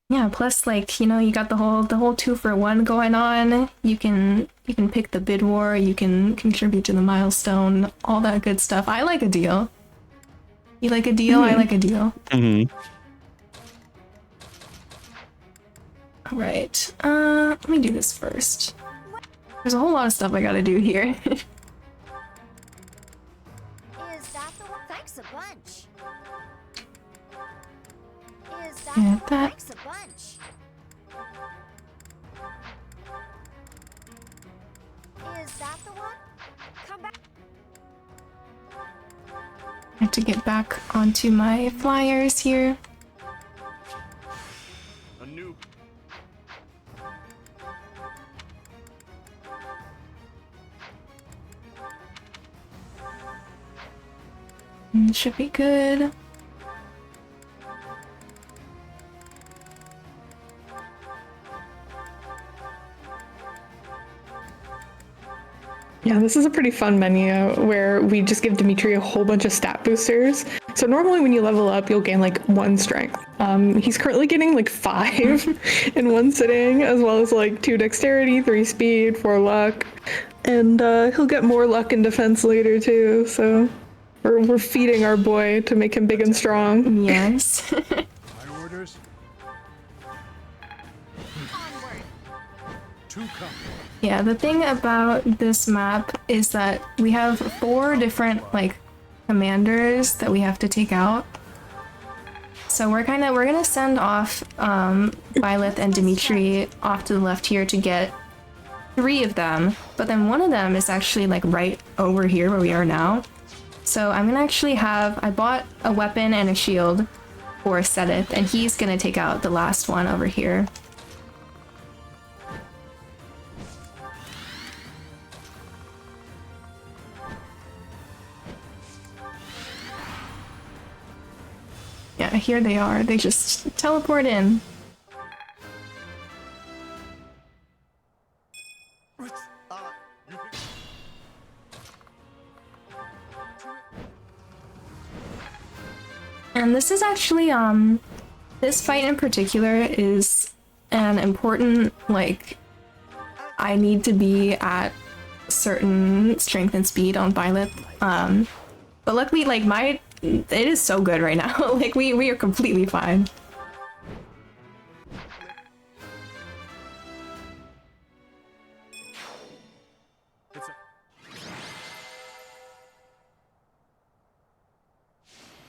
Yeah, plus like, you know, you got the whole 2-for-1 going on. You can pick the bid war, you can contribute to the milestone, all that good stuff. I like a deal. You like a deal? I like a deal. All right. Let me do this first. There's a whole lot of stuff I gotta do here. Is that the one? Thanks a bunch. Is that Yeah, the one? that- Thanks a bunch. Is that the one? Come back. I have to get back onto my flyers here. A new Should be good. Yeah, this is a pretty fun menu where we just give Dimitri a whole bunch of stat boosters. So normally when you level up, you'll gain like 1 strength. He's currently getting like 5 in one sitting, as well as like 2 dexterity, 3 speed, 4 luck. And he'll get more luck and defense later too, so we're feeding our boy to make him big and strong. Yes. my orders. Onward. Two come. Yeah, the thing about this map is that we have 4 different like commanders that we have to take out. So we're gonna send off Byleth and Dimitri off to the left here to get 3 of them, but then one of them is actually like right over here where we are now. So I'm gonna actually I bought a weapon and a shield for Sedith, and he's gonna take out the last one over here. Yeah, here they are. They just teleport in. You think- And this is actually, this fight in particular is an important, like, I need to be at certain strength and speed on Violet. But luckily, like, it is so good right now. Like, we are completely fine. It's a-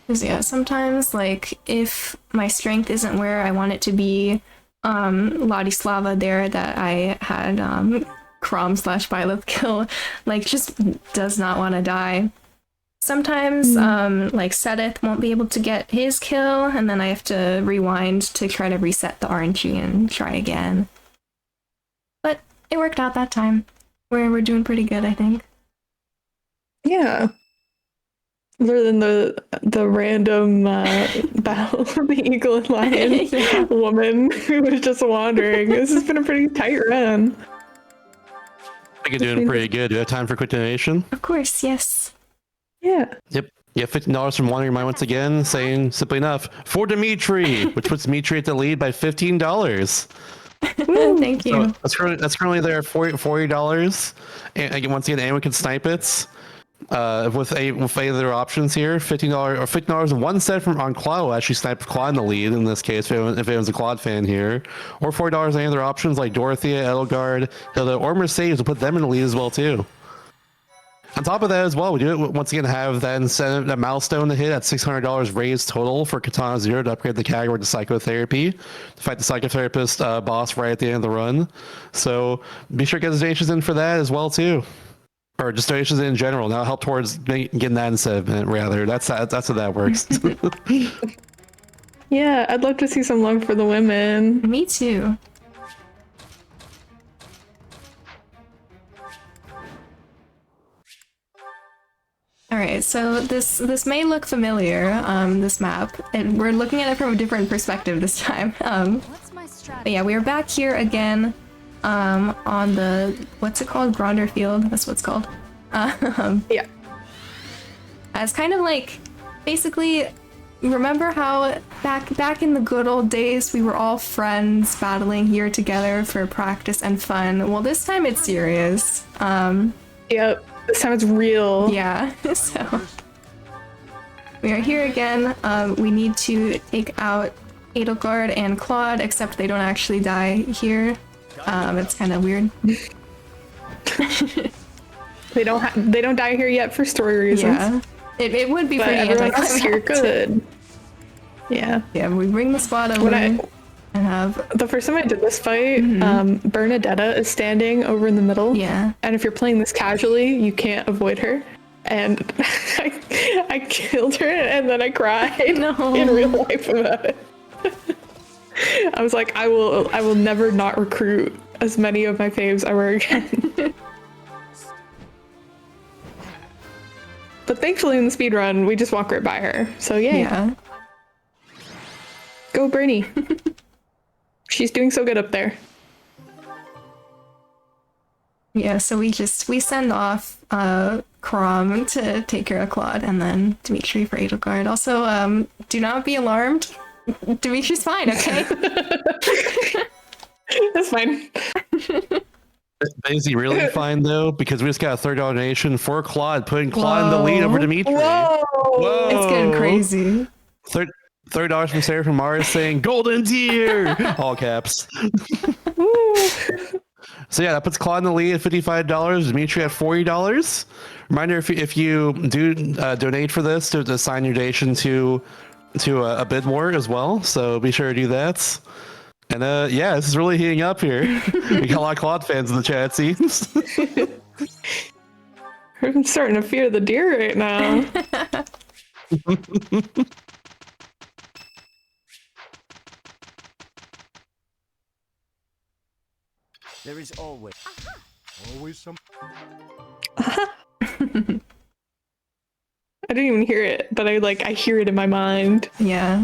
Because, yeah, sometimes, like, if my strength isn't where I want it to be, Ladislava there that I had, Crom/Violet kill, like, just does not want to die. Sometimes, like, Sedith won't be able to get his kill, and then I have to rewind to try to reset the RNG and try again. But it worked out that time. We're doing pretty good, I think. Yeah. Other than the random battle of the eagle and lion Yeah. woman who was just wandering, this has been a pretty tight run. think you're doing pretty good. Do you have time for a quick donation? Of course, yes. Yeah. Yep. You have $15 from Wandering Mind once again, saying simply enough, for Dimitri, which puts Dimitri at the lead by $15. Thank you. So that's currently there at $40. And again, once again, anyone can snipe it. With either options here, $15 or $15 and one set from on Claude will actually snipe Claude in the lead in this case if anyone's a Claude fan here, or $40 any other options like Dorothea, Edelgard, Hilda, or Mercedes will put them in the lead as well too. On top of that as well, we do once again have that incentive, that milestone to hit at $600 raised total for Katana Zero to upgrade the category to psychotherapy, to fight the psychotherapist boss right at the end of the run. So be sure to get the donations in for that as well too. Or just donations in general. Now help towards getting that incentive rather. That's how that works. Yeah, I'd love to see some love for the women. Me too. All right, so this may look familiar, this map, and we're looking at it from a different perspective this time. What's my But strategy? yeah, we are back here again, on the, what's it called? Gronder Field, that's what it's called. Yeah. It's kind of like, basically, remember how back in the good old days we were all friends battling here together for practice and fun? Well, this time it's serious. Yep. This time it's real. Yeah, so we are here again. We need to take out Edelgard and Claude, except they don't actually die here. It's kind of weird. They don't die here yet for story reasons. Yeah, it would be But pretty everyone else here anticlimactic. good. Yeah. Yeah, we bring the squad over When and have the first time I did this fight, Bernadetta is standing over in the middle. yeah. And if you're playing this casually, you can't avoid her. And I killed her and then I cried No. in real life about it. I was like, I will never not recruit as many of my faves ever again. But thankfully in the speedrun, we just walk right by her. So yay. Yeah. Go Bernie. She's doing so good up there. Yeah, so we send off Krom to take care of Claude and then Dimitri for Edelgard. Also, do not be alarmed. Dimitri's fine, okay? That's fine. Is he really fine though? Because we just got a $30 donation for Claude, putting Claude in the lead over Dimitri. Whoa! Whoa. It's getting crazy. $30 from Sarah from Mars saying golden tier, all caps. So yeah, that puts Claude in the lead at $55, Dimitri at $40. Reminder, if you do donate for this, to assign your donation to a bid war as well. So be sure to do that. And yeah, this is really heating up here. We got a lot of Claude fans in the chat, it seems. I'm starting to fear the deer right now. There is always. Always some. I didn't even hear it, but I hear it in my mind. Yeah.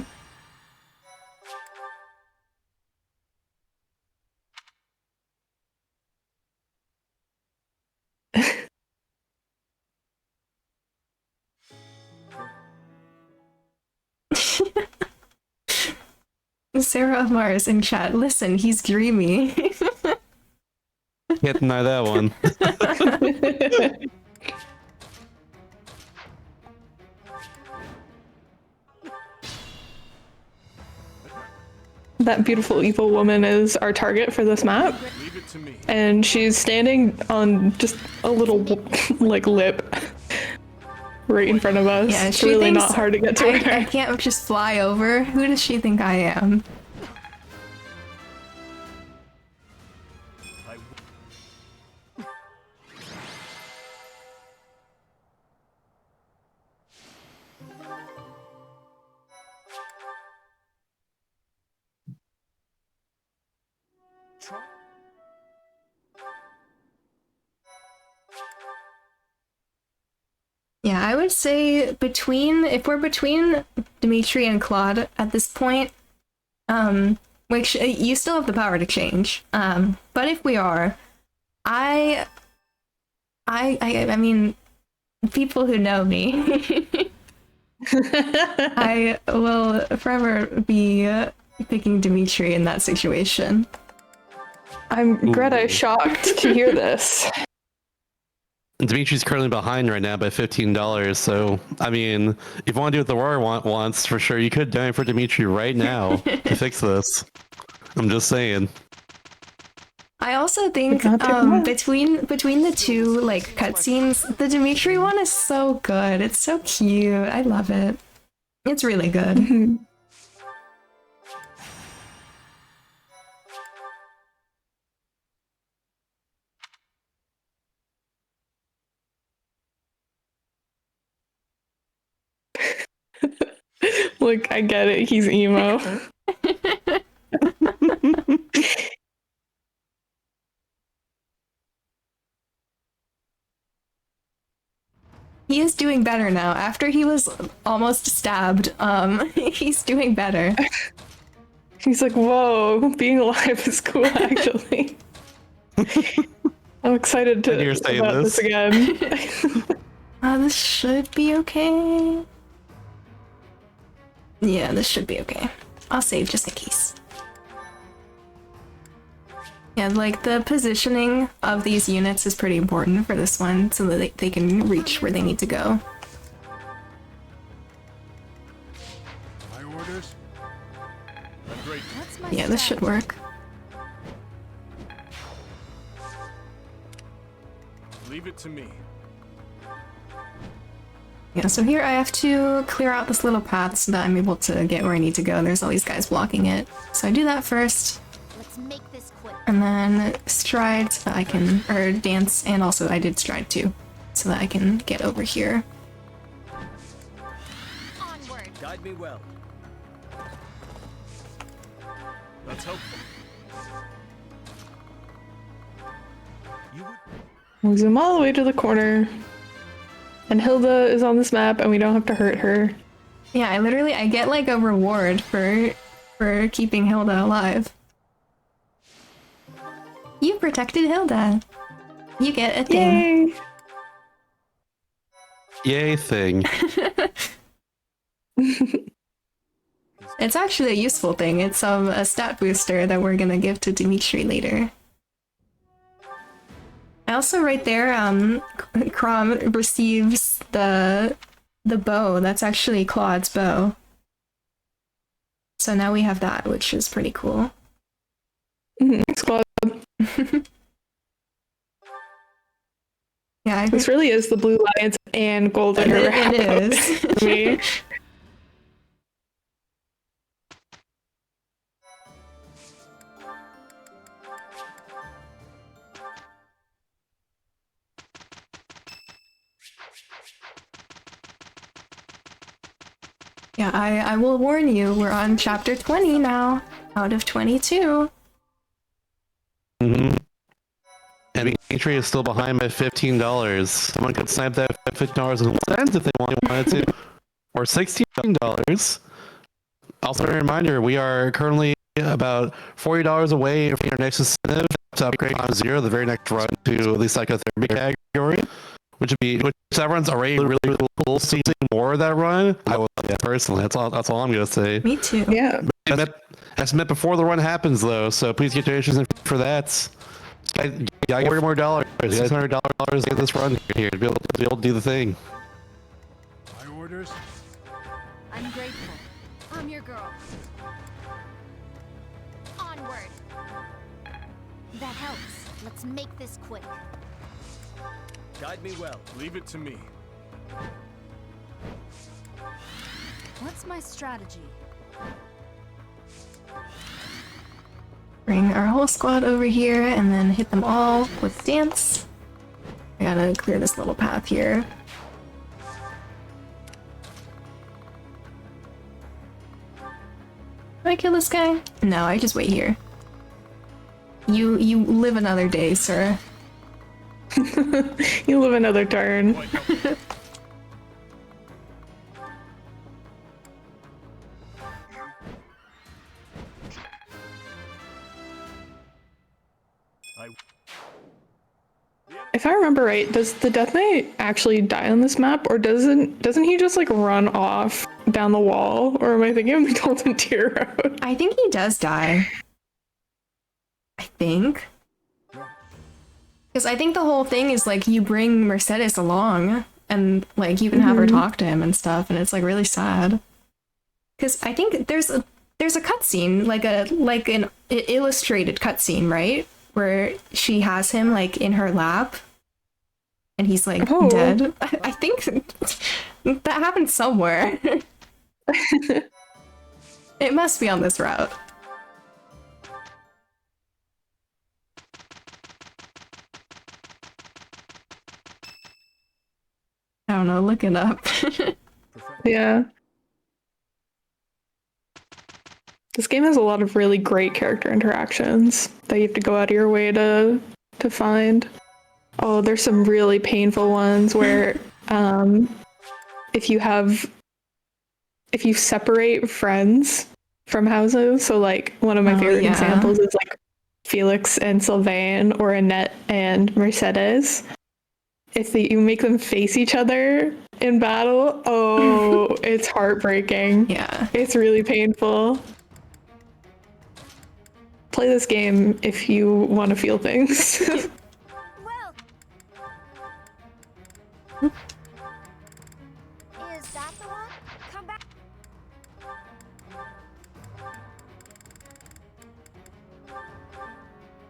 Sarah of Mars in chat. Listen, he's dreamy. Can't deny that one. That beautiful evil woman is our target for this map. Leave it to me. And she's standing on just a little lip right in front of us. Yeah, it's she really thinks not hard to get to her. I can't just fly over. Who does she think I am? Try. Yeah, I would say if we're between Dimitri and Claude at this point, which you still have the power to change, but if we are, I I mean, people who know me, I will forever be picking Dimitri in that situation. I'm Greta Ooh. is shocked to hear this. Dimitri's currently behind right now by $15. So, I mean, if you want to do what the Roar wants, for sure, you could donate for Dimitri right now to fix this. I'm just saying. I also think not take long. between the two like cutscenes, the Dimitri one is so good. It's so cute. I love it. It's really good. Mhm. Look, I get it. He's emo. He is doing better now. After he was almost stabbed, he's doing better. He's like, whoa, being alive is cool, actually. I'm excited And you're saying about this again. This should be okay. Yeah, this should be okay. I'll save just in case. Yeah, like the positioning of these units is pretty important for this one so that they can reach where they need to go. My orders. I'm great. What's my Yeah, this should work. Leave it to me. Yeah, so here I have to clear out this little path so that I'm able to get where I need to go. There's all these guys blocking it. So I do that first, Let's make this quick. and then stride so that I can, or dance, and also I did stride too, so that I can get over here. Onward. Guide me well. That's helpful. You would. We'll zoom all the way to the corner. And Hilda is on this map and we don't have to hurt her. Yeah, I get like a reward for keeping Hilda alive. You protected Hilda. You get a thing. Yay! Yay thing. It's actually a useful thing. It's a stat booster that we're gonna give to Dimitri later. I also right there, Crom receives the bow. That's actually Claude's bow. So now we have that, which is pretty cool. Thanks, Claude. Yeah, This really is the Blue Lions and Golden River. it is. For me. Yeah, I will warn you, we're on chapter 20 now, out of 22. Mm-hmm. And Dimitri is still behind by $15. Someone could snipe that $15 if they wanted to, or $16. Also, a reminder: we are currently about $40 away from your next incentive to upgrade on 0, the very next run to the psychotherapy category, which that run's already really cool. Seeing more of that run, I would love that personally. That's all I'm gonna say. Me too. Yeah. That's meant before the run happens, though. So please get donations in for that. I get more dollars. $600 to get this run here to be able to do the thing. My orders. I'm grateful. I'm your girl. Onward. That helps. Let's make this quick. Guide me well. Leave it to me. What's my strategy? Bring our whole squad over here and then hit them all with dance. I gotta clear this little path here. Do I kill this guy? No, I just wait here. You live another day, sir. You live another turn. Quite helpful. If I remember right, does the Death Knight actually die on this map, or doesn't he just like run off down the wall? Or am I thinking of the Golden Tear Road? I think he does die. I think. Because I think the whole thing is like you bring Mercedes along and like you can have her talk to him and stuff, and it's like really sad. Because I think there's a cutscene, like an illustrated cutscene, right? Where she has him like in her lap and he's like dead. I think that happened somewhere. It must be on this route. I don't know, look it up. Yeah. This game has a lot of really great character interactions that you have to go out of your way to find. Oh, there's some really painful ones where if you separate friends from houses, so like one of my favorite examples is like Felix and Sylvain, or Annette and Mercedes. If you make them face each other in battle, oh, it's heartbreaking. Yeah. It's really painful. Play this game if you want to feel things. Well. Is that the one? Come back.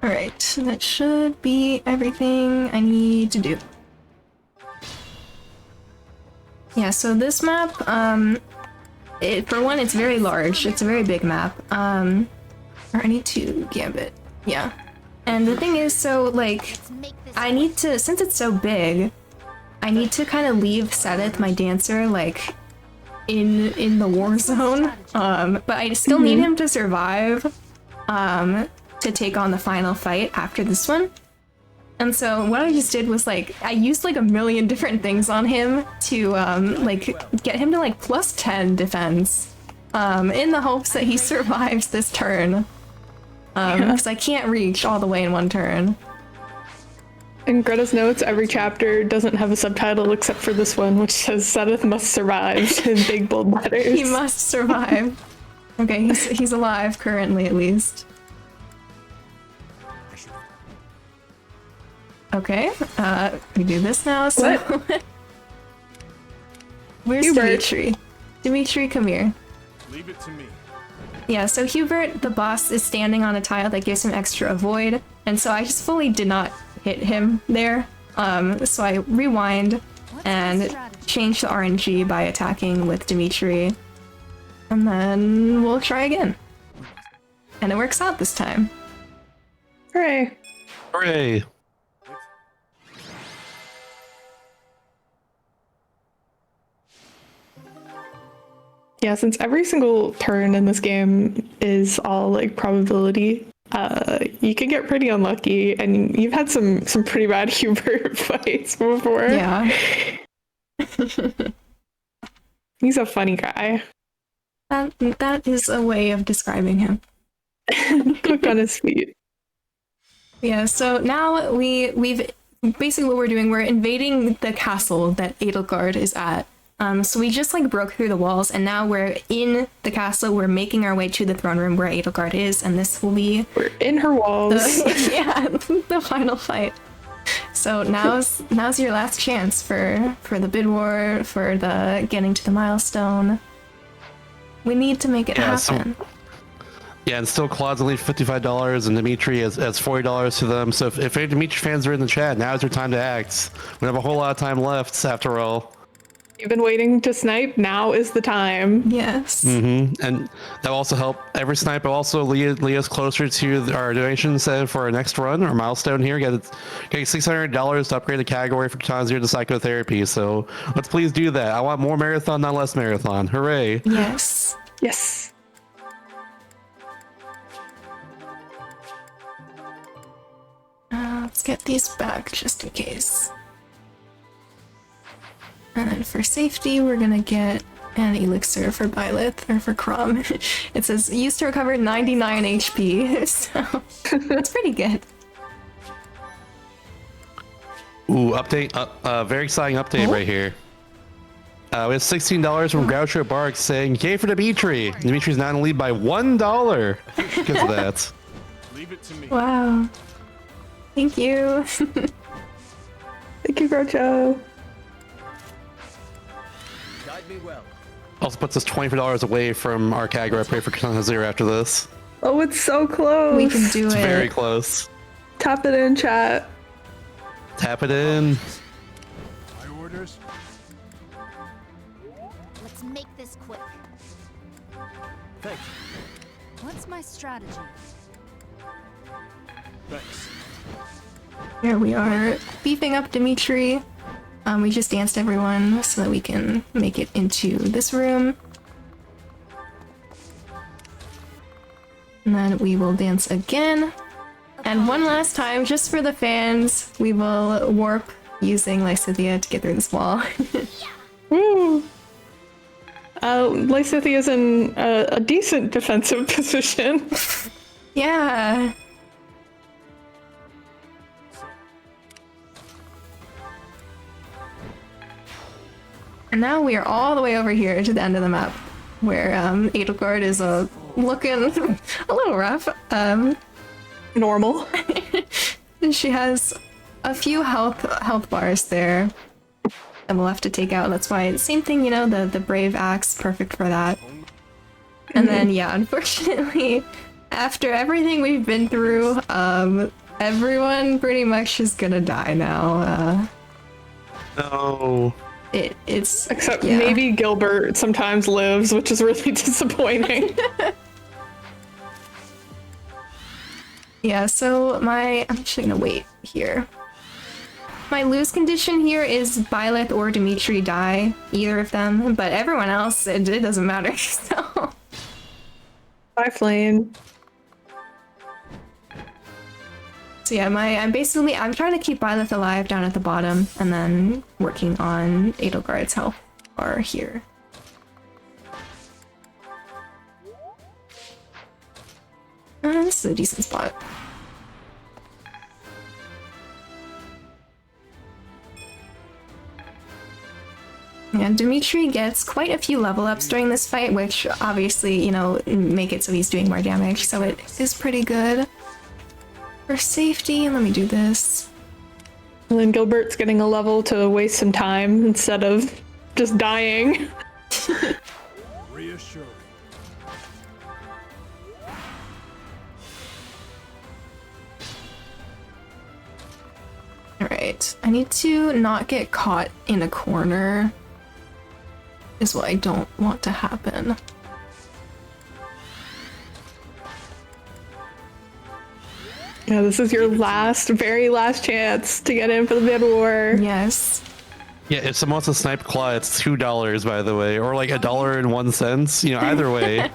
Alright, that should be everything I need to do. Yeah, so this map, for one, it's very large. It's a very big map. Or I need to Gambit. Yeah. And the thing is, so, like, I need to, since it's so big, I need to kind of leave Sedith, my dancer, like, in the war zone. But I still need him to survive, to take on the final fight after this one. And so what I just did was, like, I used, like, a million different things on him to, like, get him to, like, plus 10 defense, in the hopes that he survives this turn. Because I can't reach all the way in one turn. In Greta's notes, every chapter doesn't have a subtitle except for this one, which says Sedith must survive in big bold letters. He must survive. Okay, he's alive currently, at least. Okay, we do this now, so... Where's Hubert. Dimitri? Dimitri, come here. Leave it to me. Yeah, so Hubert, the boss, is standing on a tile that gives him extra avoid, and so I just fully did not hit him there. So I rewind and change the RNG by attacking with Dimitri, and then we'll try again. And it works out this time. Hooray. Hooray! Yeah, since every single turn in this game is all like probability, you can get pretty unlucky, and you've had some pretty bad Hubert fights before. Yeah. He's a funny guy. That is a way of describing him. Quick on his feet. Yeah, so now we've basically what we're doing, we're invading the castle that Edelgard is at. So we just like broke through the walls, and now we're in the castle. We're making our way to the throne room where Edelgard is, and this will be We're in her walls. the final fight. So now's your last chance for the bid war, for the getting to the milestone. We need to make it happen. Yeah, and still Claude's only $55, and Dimitri has $40 to them. So if any Dimitri fans are in the chat, now's your time to act. We have a whole lot of time left, after all. You've been waiting to snipe. Now is the time. Yes. And that will also help every snipe, but also lead us closer to our donation set for our next run, our milestone here. Get $600 to upgrade the category for Time Zero to psychotherapy. So let's please do that. I want more marathon, not less marathon. Hooray! Yes. Yes. Let's get these back just in case. And then for safety, we're gonna get an elixir for Byleth, or for Crom. It says, used to recover 99 HP, so it's pretty good. Ooh, update. Very exciting update right here. We have $16 from Groucho Bark saying, "Yay for Dimitri." Dimitri's now in the lead by $1 because of that. Leave it to me. Wow. Thank you. Thank you, Groucho. Guide me well. Also puts us $24 away from our CAG rep for Katana Zero after this. Oh, it's so close. We can do It's it. very close. Tap it in, chat. Tap it in. My orders. Let's make this quick. Thank you. What's my strategy? Thanks. Here we are beefing up Dimitri. We just danced everyone so that we can make it into this room. And then we will dance again. And one last time, just for the fans, we will warp using Lysithea to get through this wall. Woo! Lysithia's in a decent defensive position. Yeah. And now we are all the way over here to the end of the map, where Edelgard is looking a little rough. Normal. She has a few health bars there that we'll have to take out. That's why, same thing, you know, the Brave Axe, perfect for that. And then, yeah, unfortunately, after everything we've been through, everyone pretty much is gonna die now. No. It's Except yeah. maybe Gilbert sometimes lives, which is really disappointing. Yeah, so I'm actually gonna wait here. My lose condition here is Byleth or Dimitri die, either of them, but everyone else, it doesn't matter, so... Bye, Flame. So yeah, I'm trying to keep Byleth alive down at the bottom, and then working on Edelgard's health bar here. This is a decent spot. Yeah, Dimitri gets quite a few level ups during this fight, which obviously, you know, make it so he's doing more damage, so it is pretty good. For safety, let me do this. And then Gilbert's getting a level to waste some time instead of just dying. Reassuring. Alright, I need to not get caught in a corner, is what I don't want to happen. Yeah, this is your very last chance to get in for the bid war. Yes. Yeah, if someone wants to snipe Claw, it's $2, by the way, or like $1.01. You know, either way.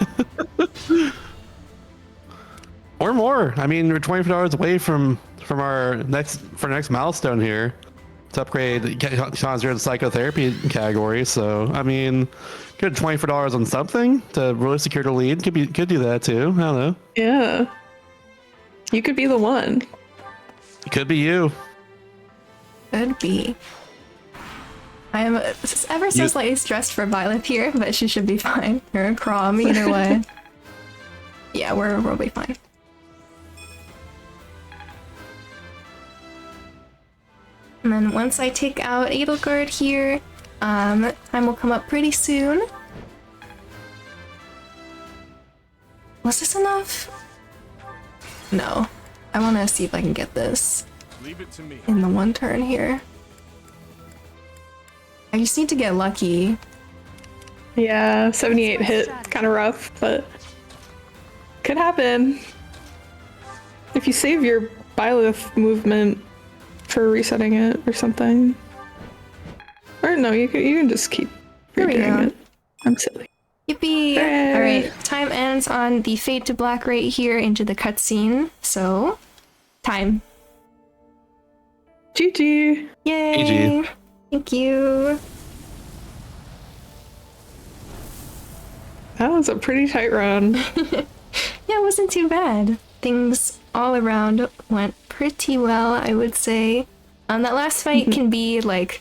Or more. I mean, we're $24 away from our next milestone here to upgrade Sean's Zero to psychotherapy category. So I mean, good $24 on something to really secure the lead. Could do that too. I don't know. Yeah. You could be the one. It could be you. Could be. I am ever so slightly stressed for Violet here, but she should be fine. Or Crom, either way. Yeah, we'll be fine. And then once I take out Edelgard here, time will come up pretty soon. Was this enough? No. I want to see if I can get this Leave it to me. in the one turn here. I just need to get lucky. Yeah, 78 hit, kind of rough, but could happen. If you save your Byleth movement for resetting it or something. Or no, you can just keep There we redoing go. it. I'm silly. Yippee! Hooray. Alright, time ends on the fade to black right here into the cutscene. So, time. GG. Yay! GG. Thank you. That was a pretty tight run. Yeah, it wasn't too bad. Things all around went pretty well, I would say. That last fight can be like,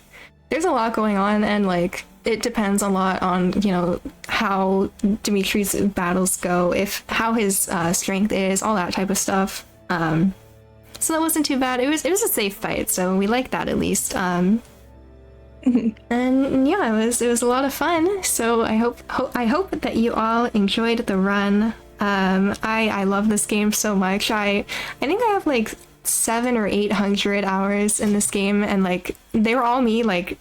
there's a lot going on, and like it depends a lot on how Dimitri's battles go, how his strength is, all that type of stuff. So that wasn't too bad. It was a safe fight, so we liked that at least. And yeah, it was a lot of fun. So I hope that you all enjoyed the run. I love this game so much. I think I have like 700 or 800 hours in this game, and like they were all me. Like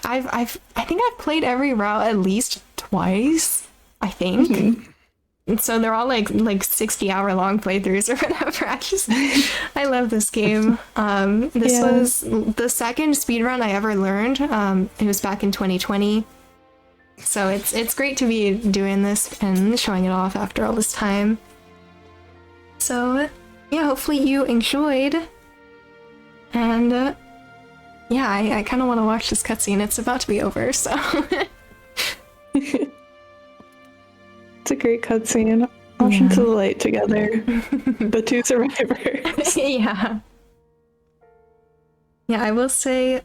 I think I've played every route at least twice, I think. And so they're all like 60-hour long playthroughs or whatever. I love this game. This was the second speedrun I ever learned. It was back in 2020. So it's great to be doing this and showing it off after all this time. So yeah, hopefully you enjoyed. And yeah, I kind of want to watch this cutscene. It's about to be over, so. It's a great cutscene. Ocean to the light together. The two survivors. Yeah. Yeah, I will say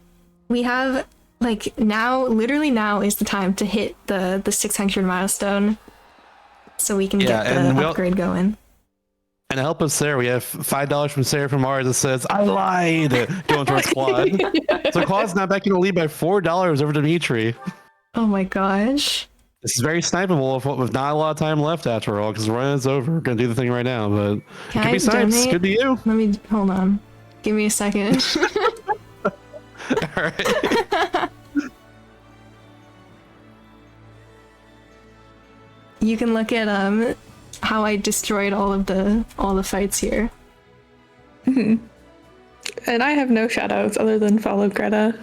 we have like literally now is the time to hit the 600 milestone so we can get the upgrade going. And to help us there, we have $5 from Sarah from Mars that says, I lied, going towards Claude. So Claude's now back in the lead by $4 over Dimitri. Oh my gosh. This is very snipeable with not a lot of time left after all, because the run is over. We're going to do the thing right now, but Can could I be snipes. donate? Could be you. Let me, hold on. Give me a second. All right. You can look at how I destroyed all the fights here. And I have no shoutouts other than follow Greta.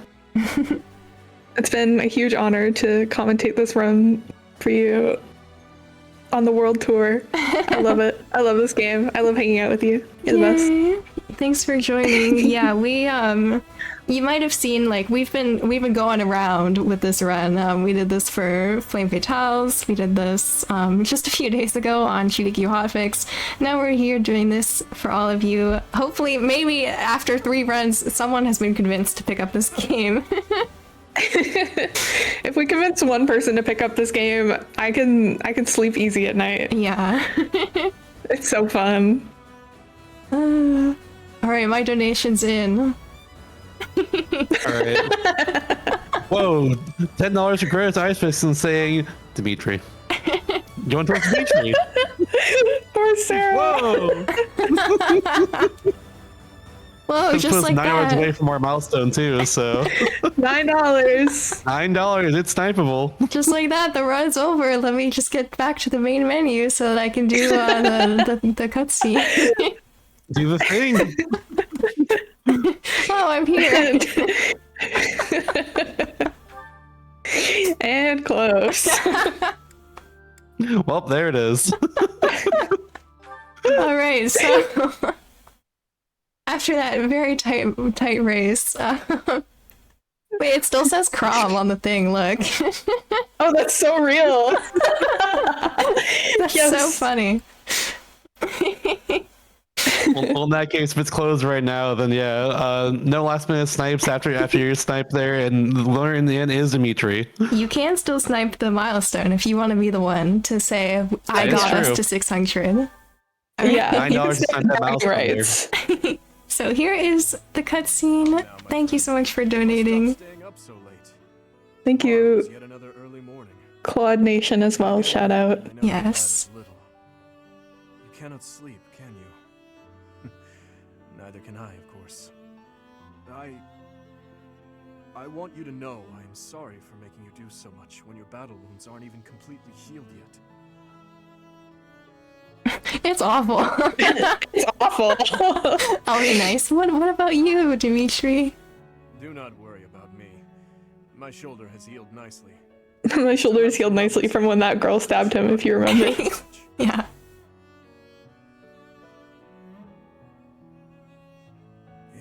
It's been a huge honor to commentate this run for you on the world tour. I love it. I love this game. I love hanging out with you. You're the best. Thanks for joining. Yeah, we you might have seen like we've been going around with this run. We did this for Flame Fatales. We did this just a few days ago on Shiriki Hotfix. Now we're here doing this for all of you. Hopefully, maybe after 3 runs, someone has been convinced to pick up this game. If we convince one person to pick up this game, I can sleep easy at night. Yeah. It's so fun. All right, my donation's in. All right. Whoa, $10 for GretaIceVixen saying Dimitri. Going towards Dimitri. Poor Sarah. Whoa. Whoa, This just puts like 9 hours that. away from our milestone too, so $9. $9, it's snipeable. Just like that, the run's over. Let me just get back to the main menu so that I can do the cutscene. Do the thing. Oh, I'm here. And close. Well, there it is. All right, so after that very tight race, wait, it still says Crom on the thing. Look, Oh, that's so real. that's Yes. so funny. Well, in that case, if it's closed right now, then yeah, no last minute snipes after your snipe there, and the winner in the end is Dimitri. You can still snipe the milestone if you want to be the one to say I That is got us true. to 600. Yeah. $9 is not that Bragging milestone there. rights. So here is the cutscene. Thank you so much for donating. Staying up so late. Thank Tomorrow is you, yet another early morning. Claude Nation as well. Shout out. I know Yes. that is little. You cannot sleep, can you? Neither can I, of course. I want you to know I am sorry for making you do so much when your battle wounds aren't even completely healed yet. It's awful. It's awful. I'll be nice. What about you, Dimitri? Do not worry about me. My shoulder has healed nicely. My shoulder is healed nicely from when that girl stabbed him, if you remember. Yeah.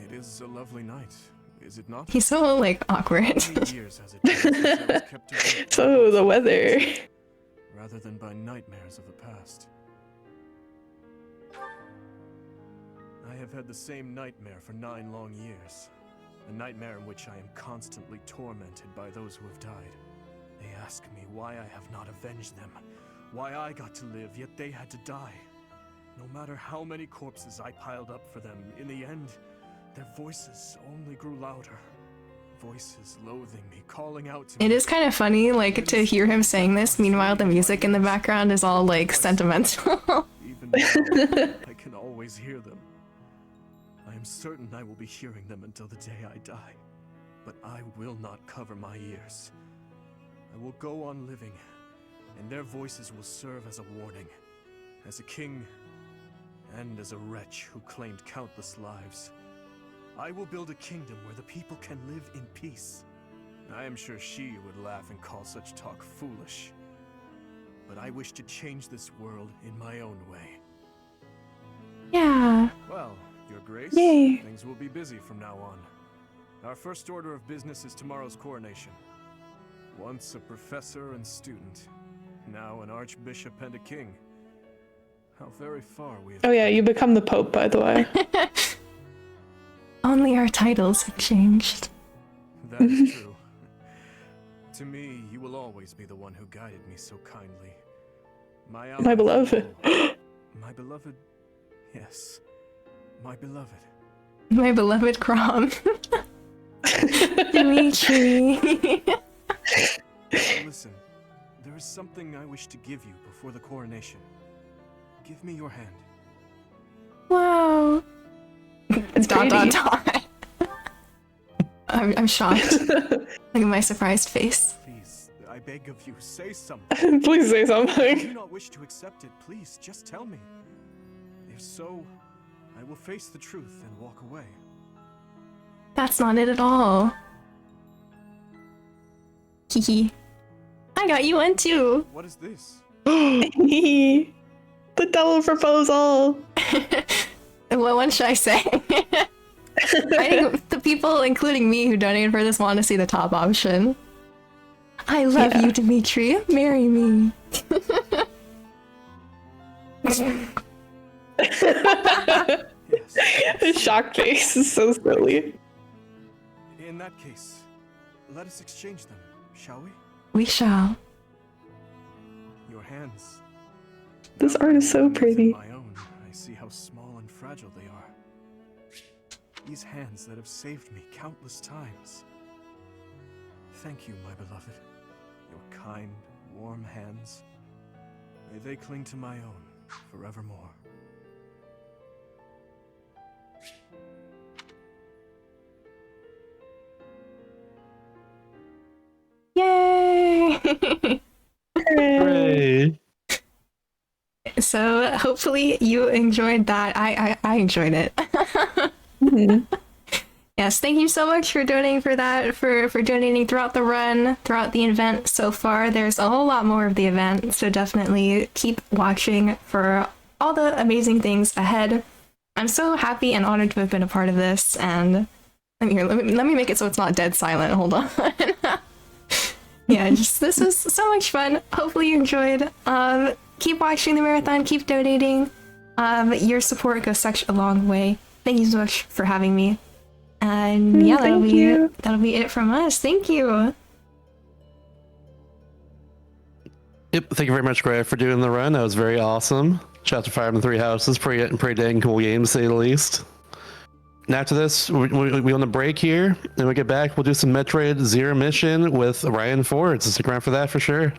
It is a lovely night, is it not? He's so like awkward. How many years has it been since I was kept awake So, the weather. rather than by nightmares of the past? I have had the same nightmare for 9 long years. A nightmare in which I am constantly tormented by those who have died. They ask me why I have not avenged them, why I got to live, yet they had to die. No matter how many corpses I piled up for them, in the end, their voices only grew louder. Voices loathing me, calling out to me. It is kind of funny, like, to hear him saying this. Meanwhile, the music in the background is all, like, sentimental. Even now, I can always hear them. I am certain I will be hearing them until the day I die. But I will not cover my ears. I will go on living, and their voices will serve as a warning. As a king, and as a wretch who claimed countless lives. I will build a kingdom where the people can live in peace. I am sure she would laugh and call such talk foolish. But I wish to change this world in my own way. Yeah. Well, Your Grace, Yay. things will be busy from now on. Our first order of business is tomorrow's coronation. Once a professor and student, now an archbishop and a king. How very far we have Oh yeah, you become the Pope, by the way. Only our titles have changed. That is true. To me, you will always be the one who guided me so kindly. My ally beloved. My beloved. Yes. My beloved. My beloved Crom. Dimitri. Listen, there is something I wish to give you before the coronation. Give me your hand. Wow. It's Dot, pretty. dot, dot. I'm shocked. Look at my surprised face. Please, I beg of you, say something. Please say If you do something. not wish to accept it, please, just tell me. If so, I will face the truth and walk away. That's not it at all. Hehe. I got you one too. What is this? The double proposal. What one should I say? I think the people, including me, who donated for this want to see the top option. I love Yeah. you, Dimitri. Marry me. Yes. His shock face is so silly. In that case, let us exchange them, shall we? We shall. Your hands. This Now art is so that I pretty. my own, I see how small and fragile they are. These hands that have saved me countless times. Thank you, my beloved. Your kind, warm hands. May they cling to my own forevermore. Yay! Hooray. So hopefully you enjoyed that. I enjoyed it. Mhm. Yes, thank you so much for donating for that, for donating throughout the run, throughout the event so far. There's a whole lot more of the event, so definitely keep watching for all the amazing things ahead. I'm so happy and honored to have been a part of this, and let me make it so it's not dead silent. Hold on. Yeah, just this was so much fun. Hopefully you enjoyed. Keep watching the marathon, keep donating. Your support goes such a long way. Thank you so much for having me. And yeah, Thank you. that'll be it from us. Thank you. Yep, thank you very much, Greta, for doing the run. That was very awesome. Shout out to Fire in the Three Houses. Pretty dang cool game, to say the least. And after this, we on a break here. Then we get back, we'll do some Metroid Zero Mission with Ryan Ford. So stick around for that for sure.